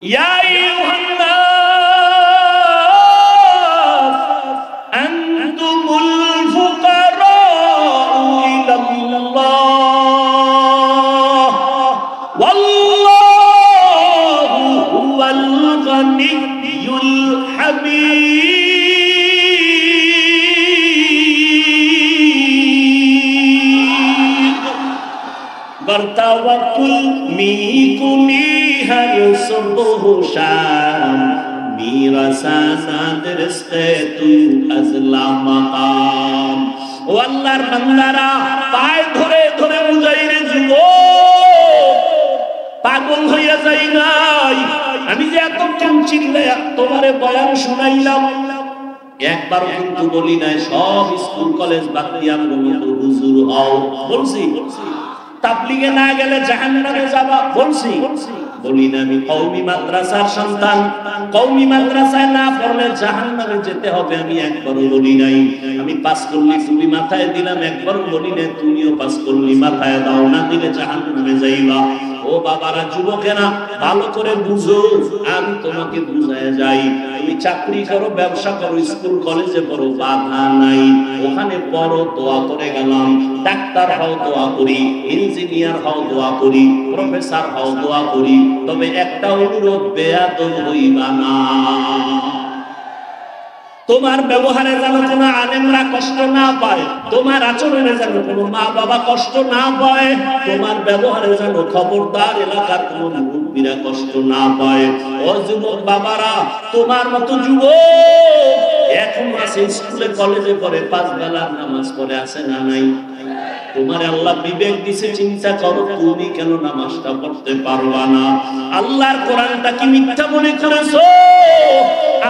ইয়া আইয়ুহান্নাস আনতুমুল ফুকারাউ ইলাল্লাহ ওয়াল্লাহু হুয়াল গানিয়্যুল হামিদ। বরতাওয়াক্কুল মিকুনি হর সুবহ শাম মিরাসানাত রিজকে তু আজলা মাকাম। ও আল্লাহর বান্দারা, পায় ধরে ধরে মুজাহিরে যুবক, পাগল হইয়া যাই নাই। আমি যে এতক্ষণ চিল্লায়া তোমারে বয়ান শুনাইলাম, একবারও কিন্তু বলি নাই সব স্কুল কলেজ বাদ দিয়া হুজুর হও বলছি? তাবলীগে না গেলে জাহান্নামে যাবা বলছি? বলি না। আমি কওমি মাদ্রাসার সন্তান, কওমি মাদ্রাসায় না পড়লে জাহান্নামে যেতে হবে আমি একবারও বলি নাই। আমি পাস করলি তুমি মাথায় দিলাম, একবারও বলি না তুমিও পাস করলি মাথায় দাও, না দিলে জাহান্নামে যাইবা। ও বাবারা, যুবকেরা, ভালো করে বুঝো, আমি তোমাকে বুঝায় যাই। তুমি চাকরি করো, ব্যবসা করো, স্কুল কলেজে পড়ো, বাধা নাই, ওখানে পড়ো, দোয়া করে গেলাম। ডাক্তার হও, দোয়া করি। ইঞ্জিনিয়ার হও, দোয়া করি। প্রফেসর হও, দোয়া করি। তবে একটা অনুরোধ, বেয়াদব হইবা না। তোমার ব্যবহারে যেন কোনো আলেমরা কষ্ট না পায়, তোমার আচরণে যেন কোনো মা বাবা কষ্ট না পায়, তোমার ব্যবহারে যেন খবরদার এলাকার কোনো মুরব্বীরা কষ্ট না পায়। ও যুবক বাবারা, তোমার মতো যুবক এখন আছে স্কুলে কলেজে পড়ে, 5 বেলার নামাজ পড়ে, আছে না নাই? তোমার আল্লাহ বিবেক দিছে, চিন্তা করো তুমি কেন নামাজটা পড়তে পারবা না? আল্লাহর কোরআনটা কি মিথ্যা মনে করেছো?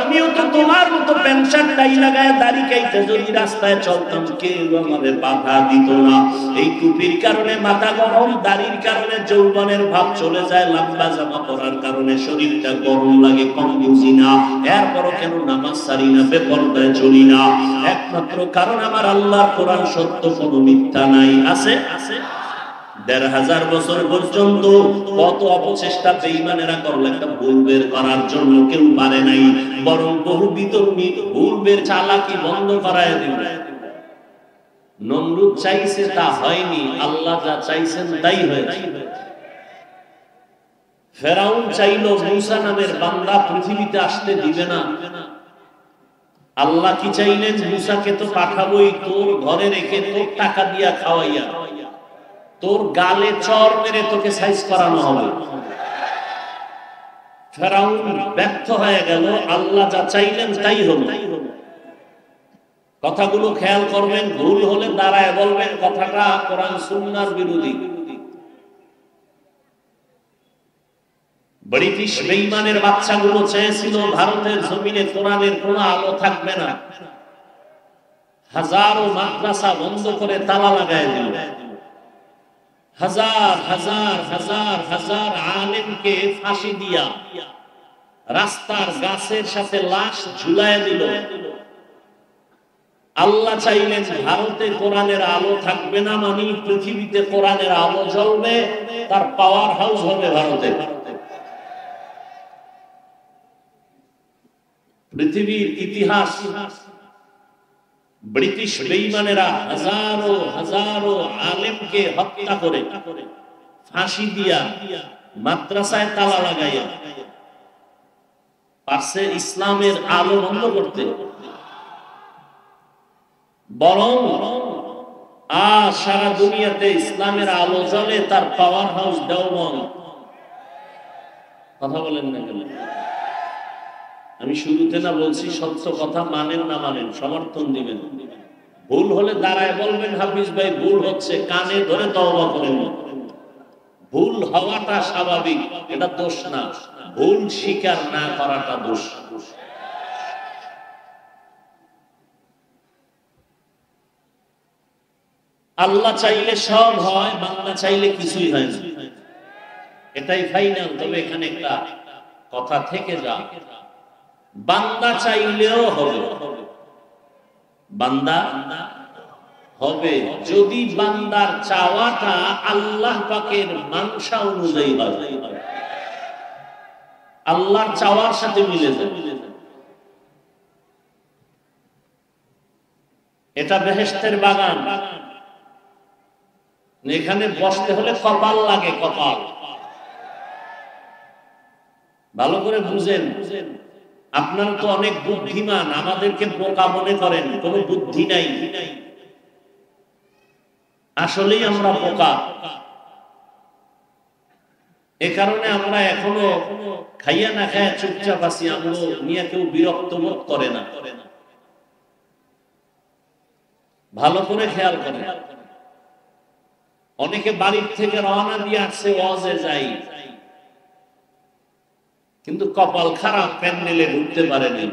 আমিও তো তোমার মতো প্যান্ট শার্ট টাই লাগায় দাড়ি কাইতে যদি রাস্তায় চলতাম, কেউ আমারে বাধা দিত না। এই টুপির কারণে মাথা গরম, দাড়ির কারণে যৌবনের ভাব চলে যায়, লম্বা জামা পরার কারণে শরীরটা গরম লাগে, কম বুঝি না। এরপরও কেন নামাজ ছাড়ি না, বেপরদায় চলি না? একমাত্র কারণ আমার আল্লাহর কোরআন সত্য, কোনো মিথ্যা নাই। আছে 1500 বছর পর্যন্ত কত অপচেষ্টা বেঈমানেরা করলো একটা ভুল বের করার জন্য, কেউ পারে নাই। বরং বহু বিতর্মী ভুল বের চালাকি বন্ধ করায় দিল। নমরুদ চাইছে তা হয়নি, আল্লাহ যা চাইছেন তাই হয়েছে। ফেরাউন চাইলো মূসা নামের বান্দা পৃথিবীতে আসতে দিবে না। আল্লাহ কি চাইলেন? মূসাকে তো পাঠাবোই, তোর ঘরে রেখে তোর টাকা দিয়া খাওয়াইয়া, তোর গালে চর মেরে তোকে সাইজ করানো হবে। ফেরাউন ব্যর্থ হয়ে গেল, আল্লাহ যা চাইলেন তাই হলো। কথাগুলো খেয়াল করবেন, ভুল হলে দাঁড়ায় বলবেন কথাটা কোরআন সুন্নাহর বিরোধী। ব্রিটিশ বেঈমানের বাচ্চাগুলো চেয়েছিল ভারতের জমিনে কোরআনের কোনো আলো থাকবে না, হাজারো মাদ্রাসা বন্ধ করে তালা লাগায় দিল। হাজার হাজার হাজার হাজার আলেমকে ফাঁসি দিয়া রাস্তার গাছের সাথে লাশ ঝুলায় দিল। আল্লাহ চাইলেন ভারতে কোরআনের আলো থাকবে না, মানে পৃথিবীতে কোরআনের আলো জ্বলবে, তার পাওয়ার হাউস হবে ভারতে। পৃথিবীর ইতিহাস ব্রিটিশ বেঈমানেরা হাজারো হাজারো আলেমকে হত্যা করে ফাঁসি দিয়া মাদ্রাসায় তালা লাগাইয়া পারছে ইসলামের আলো বন্ধ করতে। বরং সারা দুনিয়াতে ইসলামের আলো জ্বলে, তার পাওয়ার হাউস দেওবন্দ। কথা বলেন না কেন? আমি শুরুতে না বলছি সত্য কথা, মানেন না মানেন সমর্থন দিবেন। ভুল হলে দাঁড়ায় বলবেন হাফিজ ভাই ভুল হচ্ছে, কানে ধরে তওবা করেন। ভুল হওয়াটা স্বাভাবিক, এটা দোষ না। ভুল স্বীকার না করাটা দোষ। আল্লাহ চাইলে সব হয়, বান্দা চাইলে কিছুই হয় না, এটাই ফাইনাল। তবে এখানে একটা কথা থেকে যা, বান্দা চাইলেও হবে, বান্দা হবে যদি বান্দার চাওয়াটা আল্লাহ পাকের মানসা অনুযায়ী হয়। আল্লাহর চাওয়ার সাথে মিলে যায়। এটা বেহেশতের বাগান। এখানে বসতে হলে কপাল লাগে, কপাল। ভালো করে বুঝেন। আপনারা তো অনেক বুদ্ধিমান, আমাদেরকে বোকা মনে করেন, কোনো বুদ্ধি নাই। আসলেই আমরা বোকা। এ কারণে আমরা এখনো খাইয়া না খাইয়া চুপচাপ আছি, আমরা নিয়ে কেউ বিরক্ত বোধ করে না। ভালো করে খেয়াল করেন। অনেকে বাড়ির থেকে রওনা দিয়ে আসছে, ওয়াজে যাই, কিন্তু কপাল খারাপ, প্যান্ডেলে ঢুকতে পারেনি।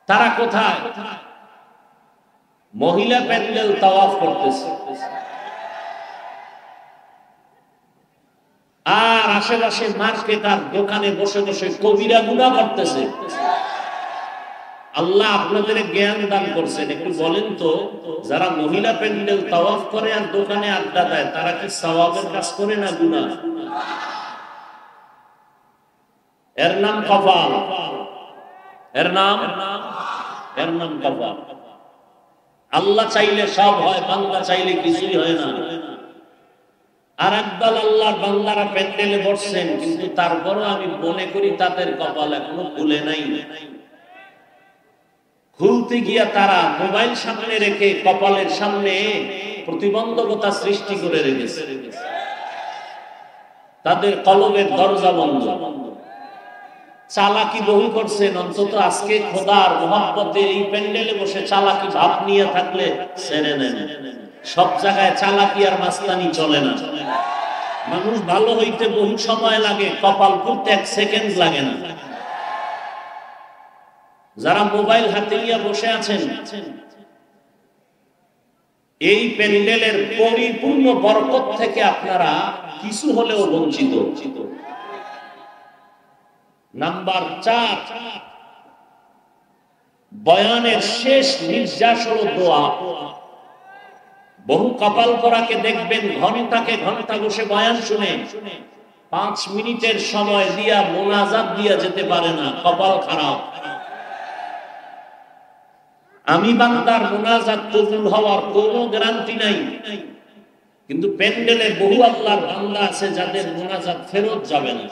তারা কোথায়? মহিলা প্যান্ডেল তাওয়াফ করতেছে, আর আশেপাশে মার্কেট আর দোকানে বসে বসে কবিরা গুনাহ করতেছে। আল্লাহ আপনাদের জ্ঞান দান করছেন, একটু বলেন তো, যারা মহিলা প্যান্ডেল তাওয়াফ করে আর দোকানে আড্ডা দেয়, তারা কি সওয়াবের কাজ করে না গুনাহ? এর নাম কপাল, এর নাম কপাল। আল্লাহ চাইলে সব হয়, বান্দা চাইলে কিছুই হয় না। আর একদল আল্লাহর বান্দারা প্যান্ডেলে বসছেন, কিন্তু তারপরও আমি মনে করি তাদের কপাল এখনো খুলে নাই। খুলতে গিয়া তারা মোবাইল সামনে রেখে কপালের সামনে প্রতিবন্ধকতা সৃষ্টি করে রেখেছে। তাদের কলবের দরজা বন্ধ। চালাকি বহু করছেন, অন্তত আজকে খোদার মহব্বতে এই প্যান্ডেলে বসে চালাকি ভাব নিয়ে থাকলে ছেড়ে নেন। সব জায়গায় চালাকি আর মাস্তানি চলে না। মানুষ ভালো হইতে বহু সময় লাগে, কপাল খুলতে 1 সেকেন্ড লাগে না। যারা মোবাইল হাতে নিয়ে বসে আছেন, এই প্যান্ডেলের পরিপূর্ণ বরকত থেকে আপনারা কিছু হলেও বঞ্চিত। নাম্বার 4, বয়ানের শেষ নির্যাস হলো দোয়া। বহু কপাল করাকে দেখবেন ঘন্টাকে ঘন্টা বসে বয়ান শুনে 5 মিনিটের সময় দিয়া মোনাজাত দিয়া যেতে পারে না, কপাল খারাপ। আমি বান্দার মোনাজাত কবুল হওয়ার কোনো গ্যারান্টি নাই, কিন্তু প্যান্ডেলে বহু আল্লাহর বান্দা আছে যাদের মোনাজাত ফেরত যাবে না।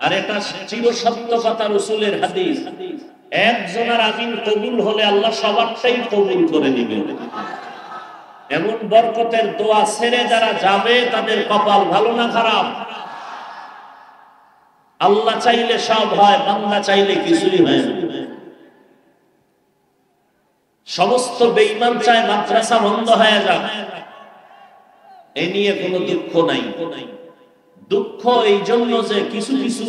আর এটা চির সত্য কথা, রাসূলের হাদিস। একজনের আমিন কবুল হলে আল্লাহ সবারটাই কবুল করে নেবেন। এমন বরকতের দোয়া ছেড়ে যারা যাবে, তাদের কপাল ভালো না খারাপ? আল্লাহ চাইলে সব হয়, বান্দা চাইলে কিছুই হয় না। সমস্ত বেঈমান চায় মাদ্রাসা বন্ধ হয়ে যাক, এ নিয়ে কোনো দুঃখ নাই। দুঃখ এই জন্য যে কিছু কিছু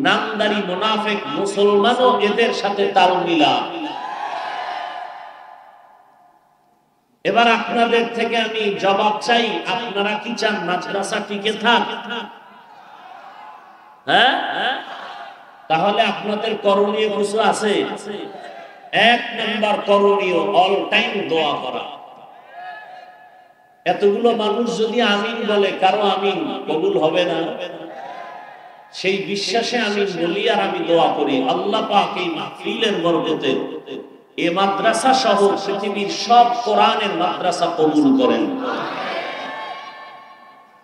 নামদারি মুনাফিক মুসলমানও এদের সাথে তাল মিলা। এবার আপনাদের থেকে আমি জবাব চাই, আপনারা কি চান মাদ্রাসা টিকে থাক? হ্যাঁ, তাহলে আপনাদের করণীয় কিছু আছে। 1 নাম্বার করণীয়, অল টাইম দোয়া করা। এতগুলো মানুষ যদি আমিন বলে, কারো আমিন কবুল হবে না, সেই বিশ্বাসে আমিন বলি আর আমি দোয়া করি, আল্লাহ পাক এই মাহফিলের বরকতে এই মাদ্রাসা সহ পৃথিবীর সব কোরআনের মাদ্রাসা কবুল করেন।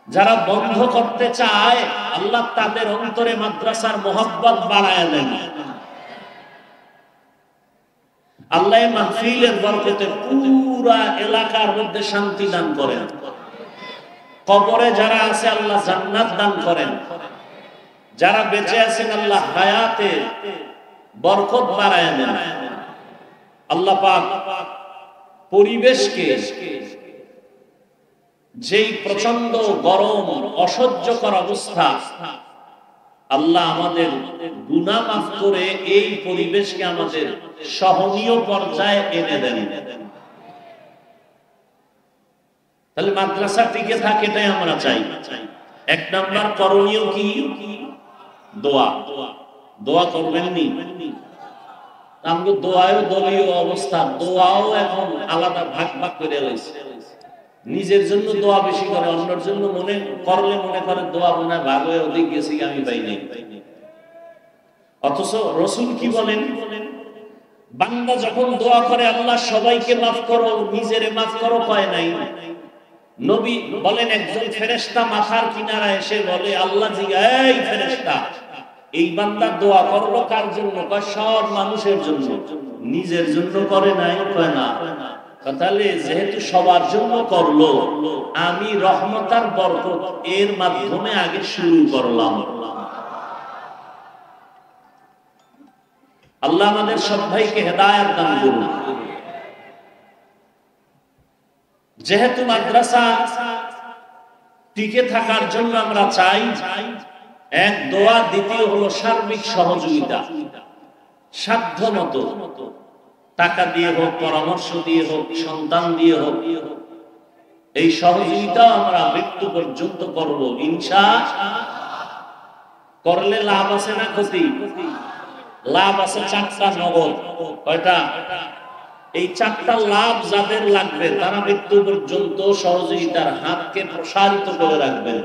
যারা বন্ধ করতে চায়, আল্লাহ তাদের অন্তরে মাদ্রাসার মোহাব্বত বাড়ায় দেন। আল্লাহ মাহফিলের বরকতে পুরা এলাকার মধ্যে শান্তি দান করেন। কবরে যারা আছে আল্লাহ জান্নাত দান করেন। যারা বেঁচে আছেন আল্লাহ হায়াতে বরকত বাড়ায় দেন। আল্লাহ পাক পরিবেশকে, যেই প্রচন্ড গরম অসহ্যকর অবস্থা, আল্লাহ আমাদের গুনাহ মাফ করে এই পরিবেশকে আমাদের সহনীয় পর্যায়ে এনে দেন। তাহলে মাদ্রাসা টিকে থাকে, এটাই আমরা চাই। 1 নাম্বার করণীয় কি? দোয়া। দোয়া করবেন নি? আমাদের দোয়াও দলীয় অবস্থা, দোয়াও এখন আলাদা ভাগ ভাগ করে রয়েছে। নিজের জন্য দোয়া বেশি করে, অন্যের জন্য মনে করলে মনে করে দোয়া মনে হয় ভালো হয়ে অধিক গেছি আমি পাইনি। অথচ রসুল কি বলেন, বান্দা যখন দোয়া করে আল্লাহ সবাইকে মাফ করো নিজেরে মাফ করো কয় নাই। নবী বলেন একজন ফেরেশতা মাথার কিনারায় এসে বলে, আল্লাহ জিজ্ঞাসা, এই ফেরেশতা এই বান্দা দোয়া করলো কার জন্য? কয় সব মানুষের জন্য। নিজের জন্য করে নাই? কয় না। তাহলে যেহেতু সবার জন্য করলো, আমি রহমতার বরকত এর মাধ্যমে আগে শুরু করলাম। আল্লাহ আমাদের সবাইকে হেদায়েত দান করুন। যেহেতু মাদ্রাসা টিকে থাকার জন্য আমরা চাই এক দোয়া, দ্বিতীয় হলো সার্বিক সহযোগিতা। সাধ্য মতো টাকা দিয়ে হোক, পরামর্শ দিয়ে হোক, সন্তান দিয়ে হোক, এই সহযোগিতা আমরা মৃত্যু পর্যন্ত করব ইনশাআল্লাহ। করলে লাভ আছে না ক্ষতি? লাভ আছে 4টা নগদ। কয়টা? এই 4টা লাভ যাদের লাগবে তারা মৃত্যু পর্যন্ত সহযোগিতার হাতকে প্রসারিত করে রাখবেন।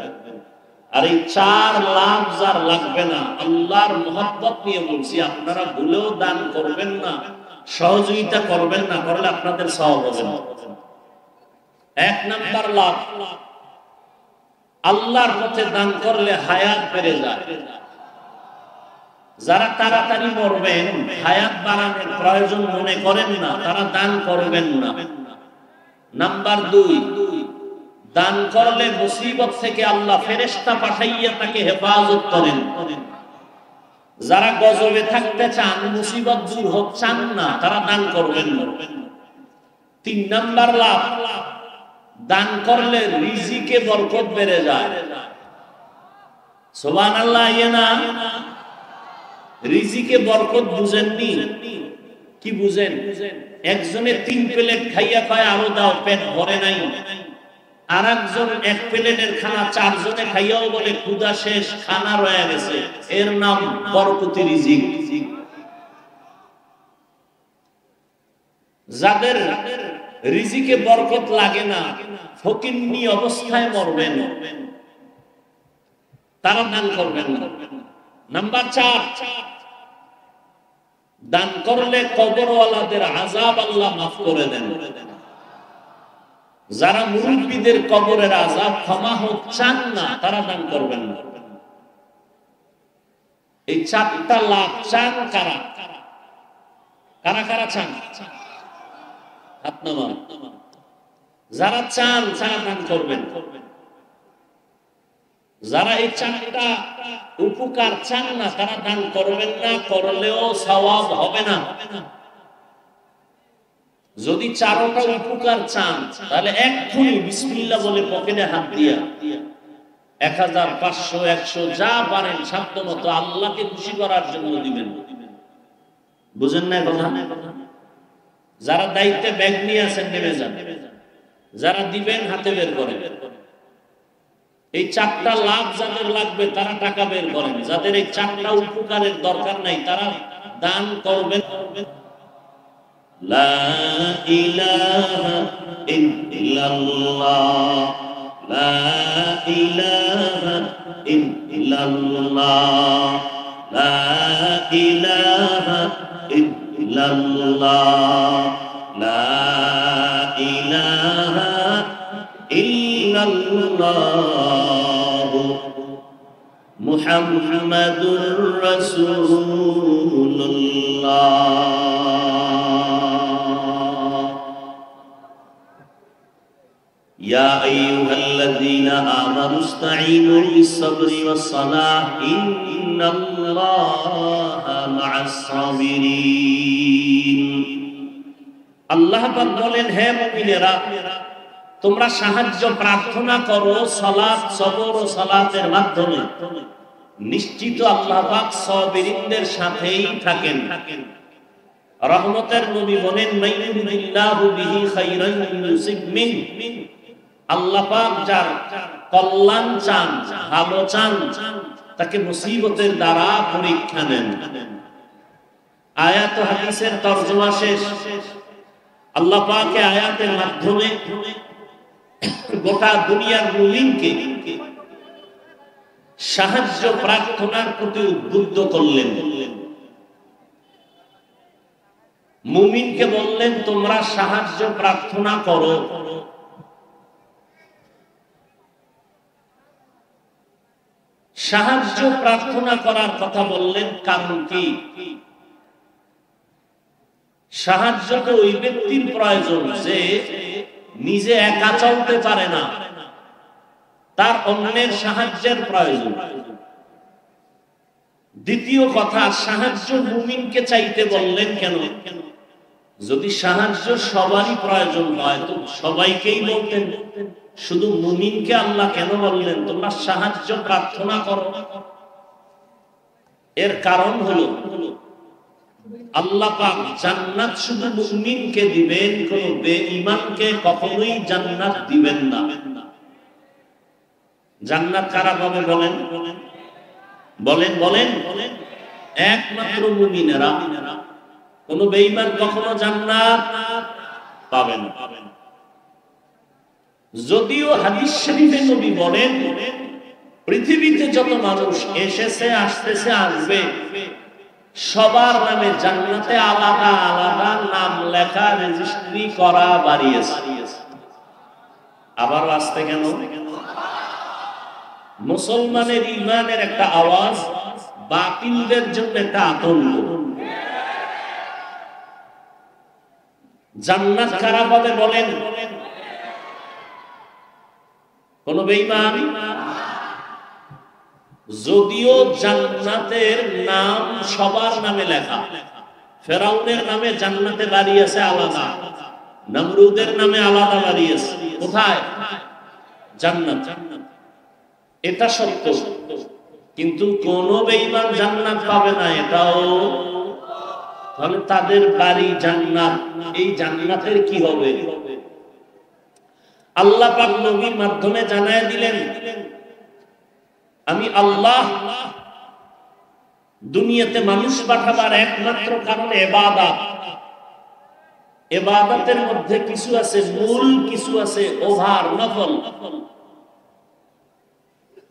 আর এই 4 লাভ যার লাগবে না, আল্লাহর মহব্বত নিয়ে বলছি, আপনারা ভুলেও দান করবেন না, সহযোগিতা করবেন না, করলে আপনাদের সওয়াব হবে না। 1 নাম্বার লাভ, আল্লাহর পথে দান করলে হায়াত বেড়ে যায়। যারা তাড়াতাড়ি মরবেন, হায়াত বাড়ানোর প্রয়োজন মনে করেন না, তারা দান করবেন না। নাম্বার 2, দান করলে মুসিবত থেকে আল্লাহ ফেরেশতা পাঠাইয়া তাকে হেফাজত করেন। যারা গজবে থাকতে চান, মুসিবত দূর হোক চান না, তারা দান করবেন না। 3 নাম্বার লাভ, দান করলে রিজিকে বরকত বেড়ে যায়। সুবহানাল্লাহ। ইয়েনা রিজিকে বরকত বুঝেননি? কি বুঝেন? একজনে 3 প্লেট খাইয়া কয় আরো দাও, পেট ভরে নাই। আর একজন 1 প্লেটের খানা 4 জনে খাইয়াও বলে ক্ষুধা শেষ, খানা রয়ে গেছে। এর নাম বরকতি রিজিক। যাদের রিজিকে বরকত লাগে না, ফকিন্নি অবস্থায় মরবেন, তারা দান করবেন না। নাম্বার 4, দান করলে কবরওয়ালাদের আযাব আল্লাহ মাফ করে দেন। যারা মুরব্বীদের কবরের আযাব ক্ষমা হোক চান না, তারা দান করবেন না। এই 4টা লাভ চান কারা? কারা কারা চান? হাত নামান। যারা চান তারা দান করবেন। যারা এই 4টা উপকার চান না, তারা দান করবেন না, করলেও সওয়াব হবে না। যদি 4টা উপকার চান, তাহলে এক্ষুনি বিসমিল্লাহ বলে পকেটে হাত দিয়া 1000, 500, 100 যা পারেন সাধ্য মতো আল্লাহকে খুশি করার জন্য দিবেন। বুঝেন না কথা? যারা দায়িত্বে ব্যাগ নিয়ে আছেন নেমে যান, যারা দিবেন হাতে বের করেন। এই 4টা লাভ যাদের লাগবে তারা টাকা বের করেন। যাদের এই 4টা উপকারের দরকার নাই তারা দান করবেন। লা ইলাহা ইল্লাল্লাহ, লা ইলাহা ইল্লাল্লাহ, লা ইলাহা ইল্লাল্লাহ, লা ইলাহা ইল্লাল্লাহ, মুহাম্মাদুর রাসূলুল্লাহ। ইয়া আইয়ুহাল্লাযীনা আমানু ইসতাঈনু বিস-সাবরি ওয়াস-সালাহ ইন্নাল্লাহা মা'আস সাবিরিন। আল্লাহ পাক বলেন, হে মুমিনেরা, তোমরা সাহায্য প্রার্থনা করো সালাত, সবর ও সালাতের মাধ্যমে। নিশ্চিত আল্লাহ পাক সাবিরিনদের সাথেই থাকেন। রহমতের নবী বলেন, মাইয়ুরিদিল্লাহু বিহি খাইরান ইউসিব মিন। আল্লাহ পাক যার কল্যাণ চান, ভালো চান, তাকে মুসিবতের দ্বারা পরীক্ষা নেন। আয়াত ও হাদিসের তরজমা শেষ। আল্লাহ পাক আয়াতের মাধ্যমে গোটা দুনিয়ার মুমিনকে সাহায্য প্রার্থনার প্রতি উদ্বুদ্ধ করলেন। মুমিনকে বললেন তোমরা সাহায্য প্রার্থনা করো। সাহায্য প্রার্থনা করার কথা বললেন, কারণ কি? সাহায্য তো ওই ব্যক্তির প্রয়োজন যে নিজে একা চলতে পারে না, তার অন্যের সাহায্যের প্রয়োজন। দ্বিতীয় কথা, সাহায্য মুমিনকে চাইতে বললেন কেন? যদি সাহায্য সবারই প্রয়োজন হয় তো সবাইকেই বলতেন, শুধু মুমিনকে আল্লাহ কেন বললেন তোমরা সাহায্য প্রার্থনা করো? এর কারণ হলো আল্লাহ পাক জান্নাত শুধু মুমিনকে দিবেন, কোন বেঈমানকে কখনোই জান্নাত দিবেন না। জান্নাত কারা পাবে বলেন? বলেন বলেন বলেন। একমাত্র মুমিনেরা। কোন বেঈমান কখনো জান্নাত পাবে না। যদিও হাদিস শরীফে নবী বলেন পৃথিবীতে যত মানুষ এসেছে, আসতেছে, আসবে, সবার নামে জান্নাতে আলাদা আলাদা নাম লেখা, রেজিস্ট্রি করা বাড়িয়েছে। আবার আসতে কেন? মুসলমানের ঈমানের একটা আওয়াজ, বাতিলদের জন্য একটা আতঙ্ক। জান্নাত কারা পাবে বলেন? কোন বেঈমান? যদিও জান্নাতের নাম সবার নামে লেখা। ফেরাউনের নামে জান্নাতে বাড়ি আছে আলাদা, নমরুদের নামে আলাদা বাড়ি আছে। কোথায়? জান্নাত। এটা সত্য, কিন্তু কোন বেঈমান জান্নাত পাবে না এটাও। তাহলে তাদের বাড়ি জান্নাত, এই জান্নাতের কি হবে? আল্লাহ পাক নবীর মাধ্যমে জানায় দিলেন, আমি আল্লাহ দুনিয়াতে মানুষ পাঠাবার একমাত্র কারণ ইবাদত। ইবাদতের মধ্যে কিছু আছে মূল, কিছু আছে ওভার, নফল।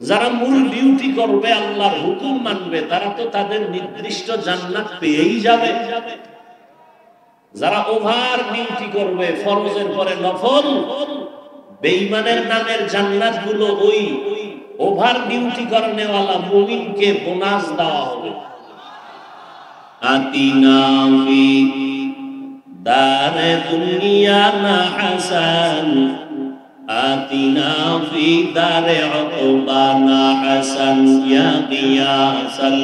যারা মূল ডিউটি করবে, আল্লাহর হুকুম মানবে, তারা তো তাদের নির্দিষ্ট জান্নাত পেয়েই যাবে। যারা ওভার ডিউটি করবে, ফরজের পরে নফল, বেঈমানের নামের জান্নাত গুলো ওই ওভার ডিউটি করনেওয়ালা মুমিনকে বোনাস দেওয়া হবে। আতিনা ফি দারে দুনিয়ানা হাসান, আতিনা ফি দারে উকবানা হাসান, ইয়া গিয়াসাল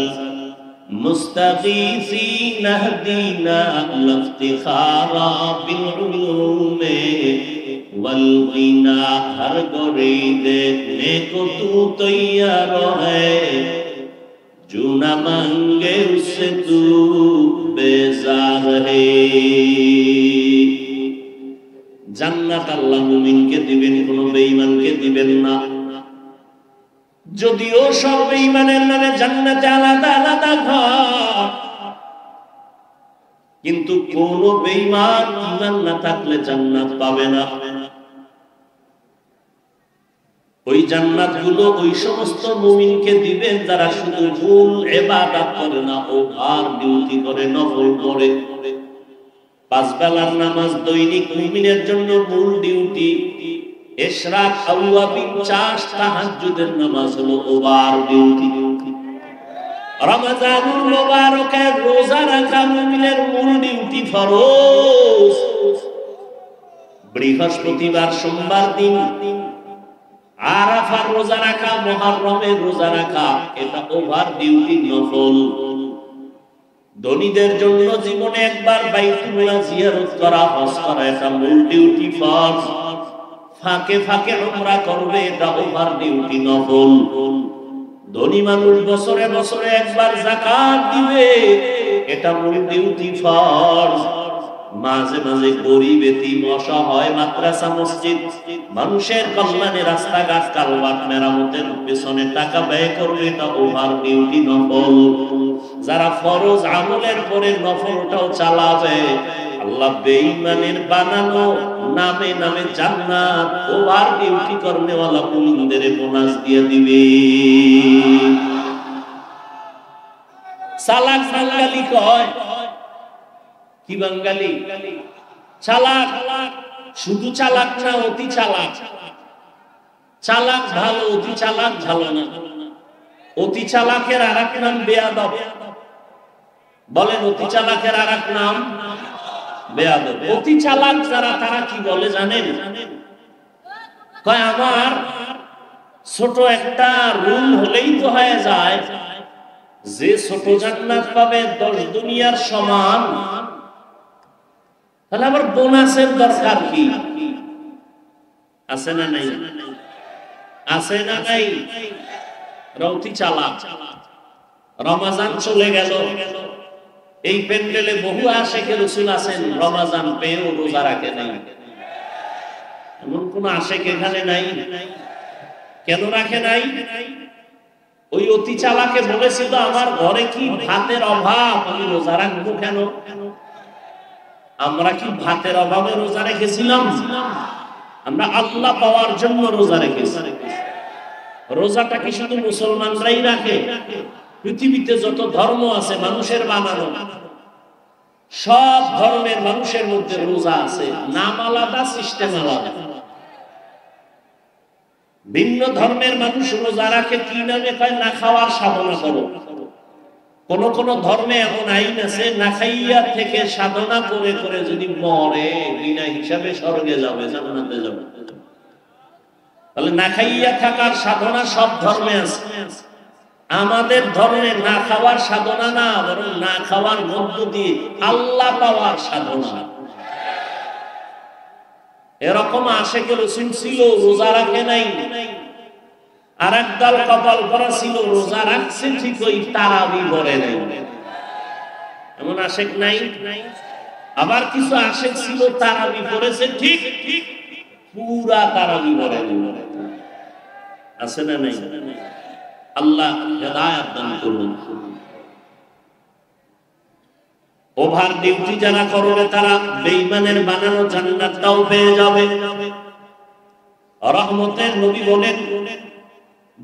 মুস্তাগীসিন ইহদিনা লিফতিখারা বিল উলুমে वल गिना हर गोरी देखने को तू तैयार है, जो न मांगे उससे तू बेजार है। জান্নাত আল্লাহ মুমিনকে দিবেন, কোন বেঈমানকে দিবেন না। যদিও সব বেঈমানের নামে জান্নাতে আলাদা আলাদা ঘর, কিন্তু কোন বেঈমান ঈমান না থাকলে জান্নাত পাবে না। ওই জান্নাত গুলো ওই সমস্ত মুমিনকে দিবেন যারা শুধু মূল ইবাদত করে না, ওভার ডিউটি করে, নফল করে। পাঁচ বেলার নামাজ দৈনিক মুমিনের জন্য মূল ডিউটি। ইশরাক, আওয়াবিন, চাষ, তাহাজ্জুদের নামাজ হলো ওভার ডিউটি। রমজানুল মুবারকে রোজা রাখা মুমিনের মূল ডিউটি, ফরজ। বৃহস্পতিবার, সোমবার দিন আরাফার রোজা রাখা, মুহররমের রোজা রাখা, এটা ওভার ডিউটি, নফল। ধনীদের জন্য জীবনে একবার বাইতুল্লাহ জিয়ারত করা, হজ করা, এটা মূল ডিউটি, ফরজ। ফাঁকে ফাঁকে উমরা করবে, এটা ওভার ডিউটি, নফল। ধনী মানুষ বছরে বছরে একবার যাকাত দিবে, এটা মূল ডিউটি, ফরজ। মাঝে মাঝে গরিব, এতিম, অসহায়, মাদ্রাসা, মসজিদ, মানুষের কল্যাণে রাস্তাঘাট, কালভার্ট মেরামতের পেছনে টাকা ব্যয় করবে, এটা ওভার ডিউটি, নফল। যারা ফরজ আমলের পরে নফলটাও চালাবে, আল্লাহ বেঈমানের বানানো নামে নামে জান্নাত ওভার ডিউটি করনেওয়ালা মুমিনদের বোনাস দিয়ে দিবে। চালাক বাঙালি কয় কি বাঙালি? চালাক। শুধু চালাক না, অতি চালাক। চালাক ভালো, অতি চালাক ভালো না। অতি চালাকের আরেক নাম বেয়াদব। বলেন অতি চালাকের আরেক নাম বেয়াদব। অতি চালাক যারা তারা কি বলে জানেন? কয় আমার ছোট একটা রুম হলেই তো হয়ে যায়, যে ছোট জান্নাত পাবে 10 দুনিয়ার সমান, তাহলে আবার বোনাসের দরকার কি? আছে না নাই? আছে না নাই? অতি চালাক। রমজান চলে গেল, এই প্যান্ডেলে বহু আশিকে রাসূল আছেন রমজান পেয়েও রোজা রাখে নাই। এমন কোন আশিক এখানে নাই? কেন রাখে নাই? ওই অতি চালাকে বলেছিল আমার ঘরে কি ভাতের অভাব, আমি রোজা রাখবো কেন? আমরা কি ভাতের অভাবে রোজা রেখেছিলাম? আমরা আল্লাহ পাওয়ার জন্য রোজা রেখেছি। রোজাটা কি শুধু মুসলমানরাই রাখে? পৃথিবীতে যত ধর্ম আছে মানুষের বানানো, সব ধর্মের মানুষের মধ্যে রোজা আছে, নাম আলাদা, সিস্টেম আলাদা। ভিন্ন ধর্মের মানুষ রোজা রাখে কি নামে? কয় না খাওয়ার সাধনা করো। কোন কোন ধর্মে এমন আইন আছে না খাইয়া থেকে সাধনা করে করে যদি মরে বিনা হিসাবে স্বর্গে যাবে, জান্নাতে যাবে। তাহলে না খাইয়া থাকার সাধনা সব ধর্মে আছে। আমাদের ধর্মে না খাওয়ার সাধনা না, বরং না খাওয়ার মধ্য দিয়ে আল্লাহ পাওয়ার সাধনা। এরকম আশিকে রাসূল ছিল, রোজা রাখে নাই। আর একদল কপাল করা ছিল, রোজা রাখছে ঠিকই, তারাবি পড়ে নাই। এমন আশিক নাই? আবার কিছু আশিক ছিল, তারাবি পড়েছে ঠিক, পুরা তারাবি পড়ে নাই। আছে না নাই? আল্লাহ হেদায়েত দান করুন। ওভার ডিউটি যারা করবে তারা বেঈমানের বানানো জান্নাতটাও পেয়ে যাবে। রহমতের নবী বলেন,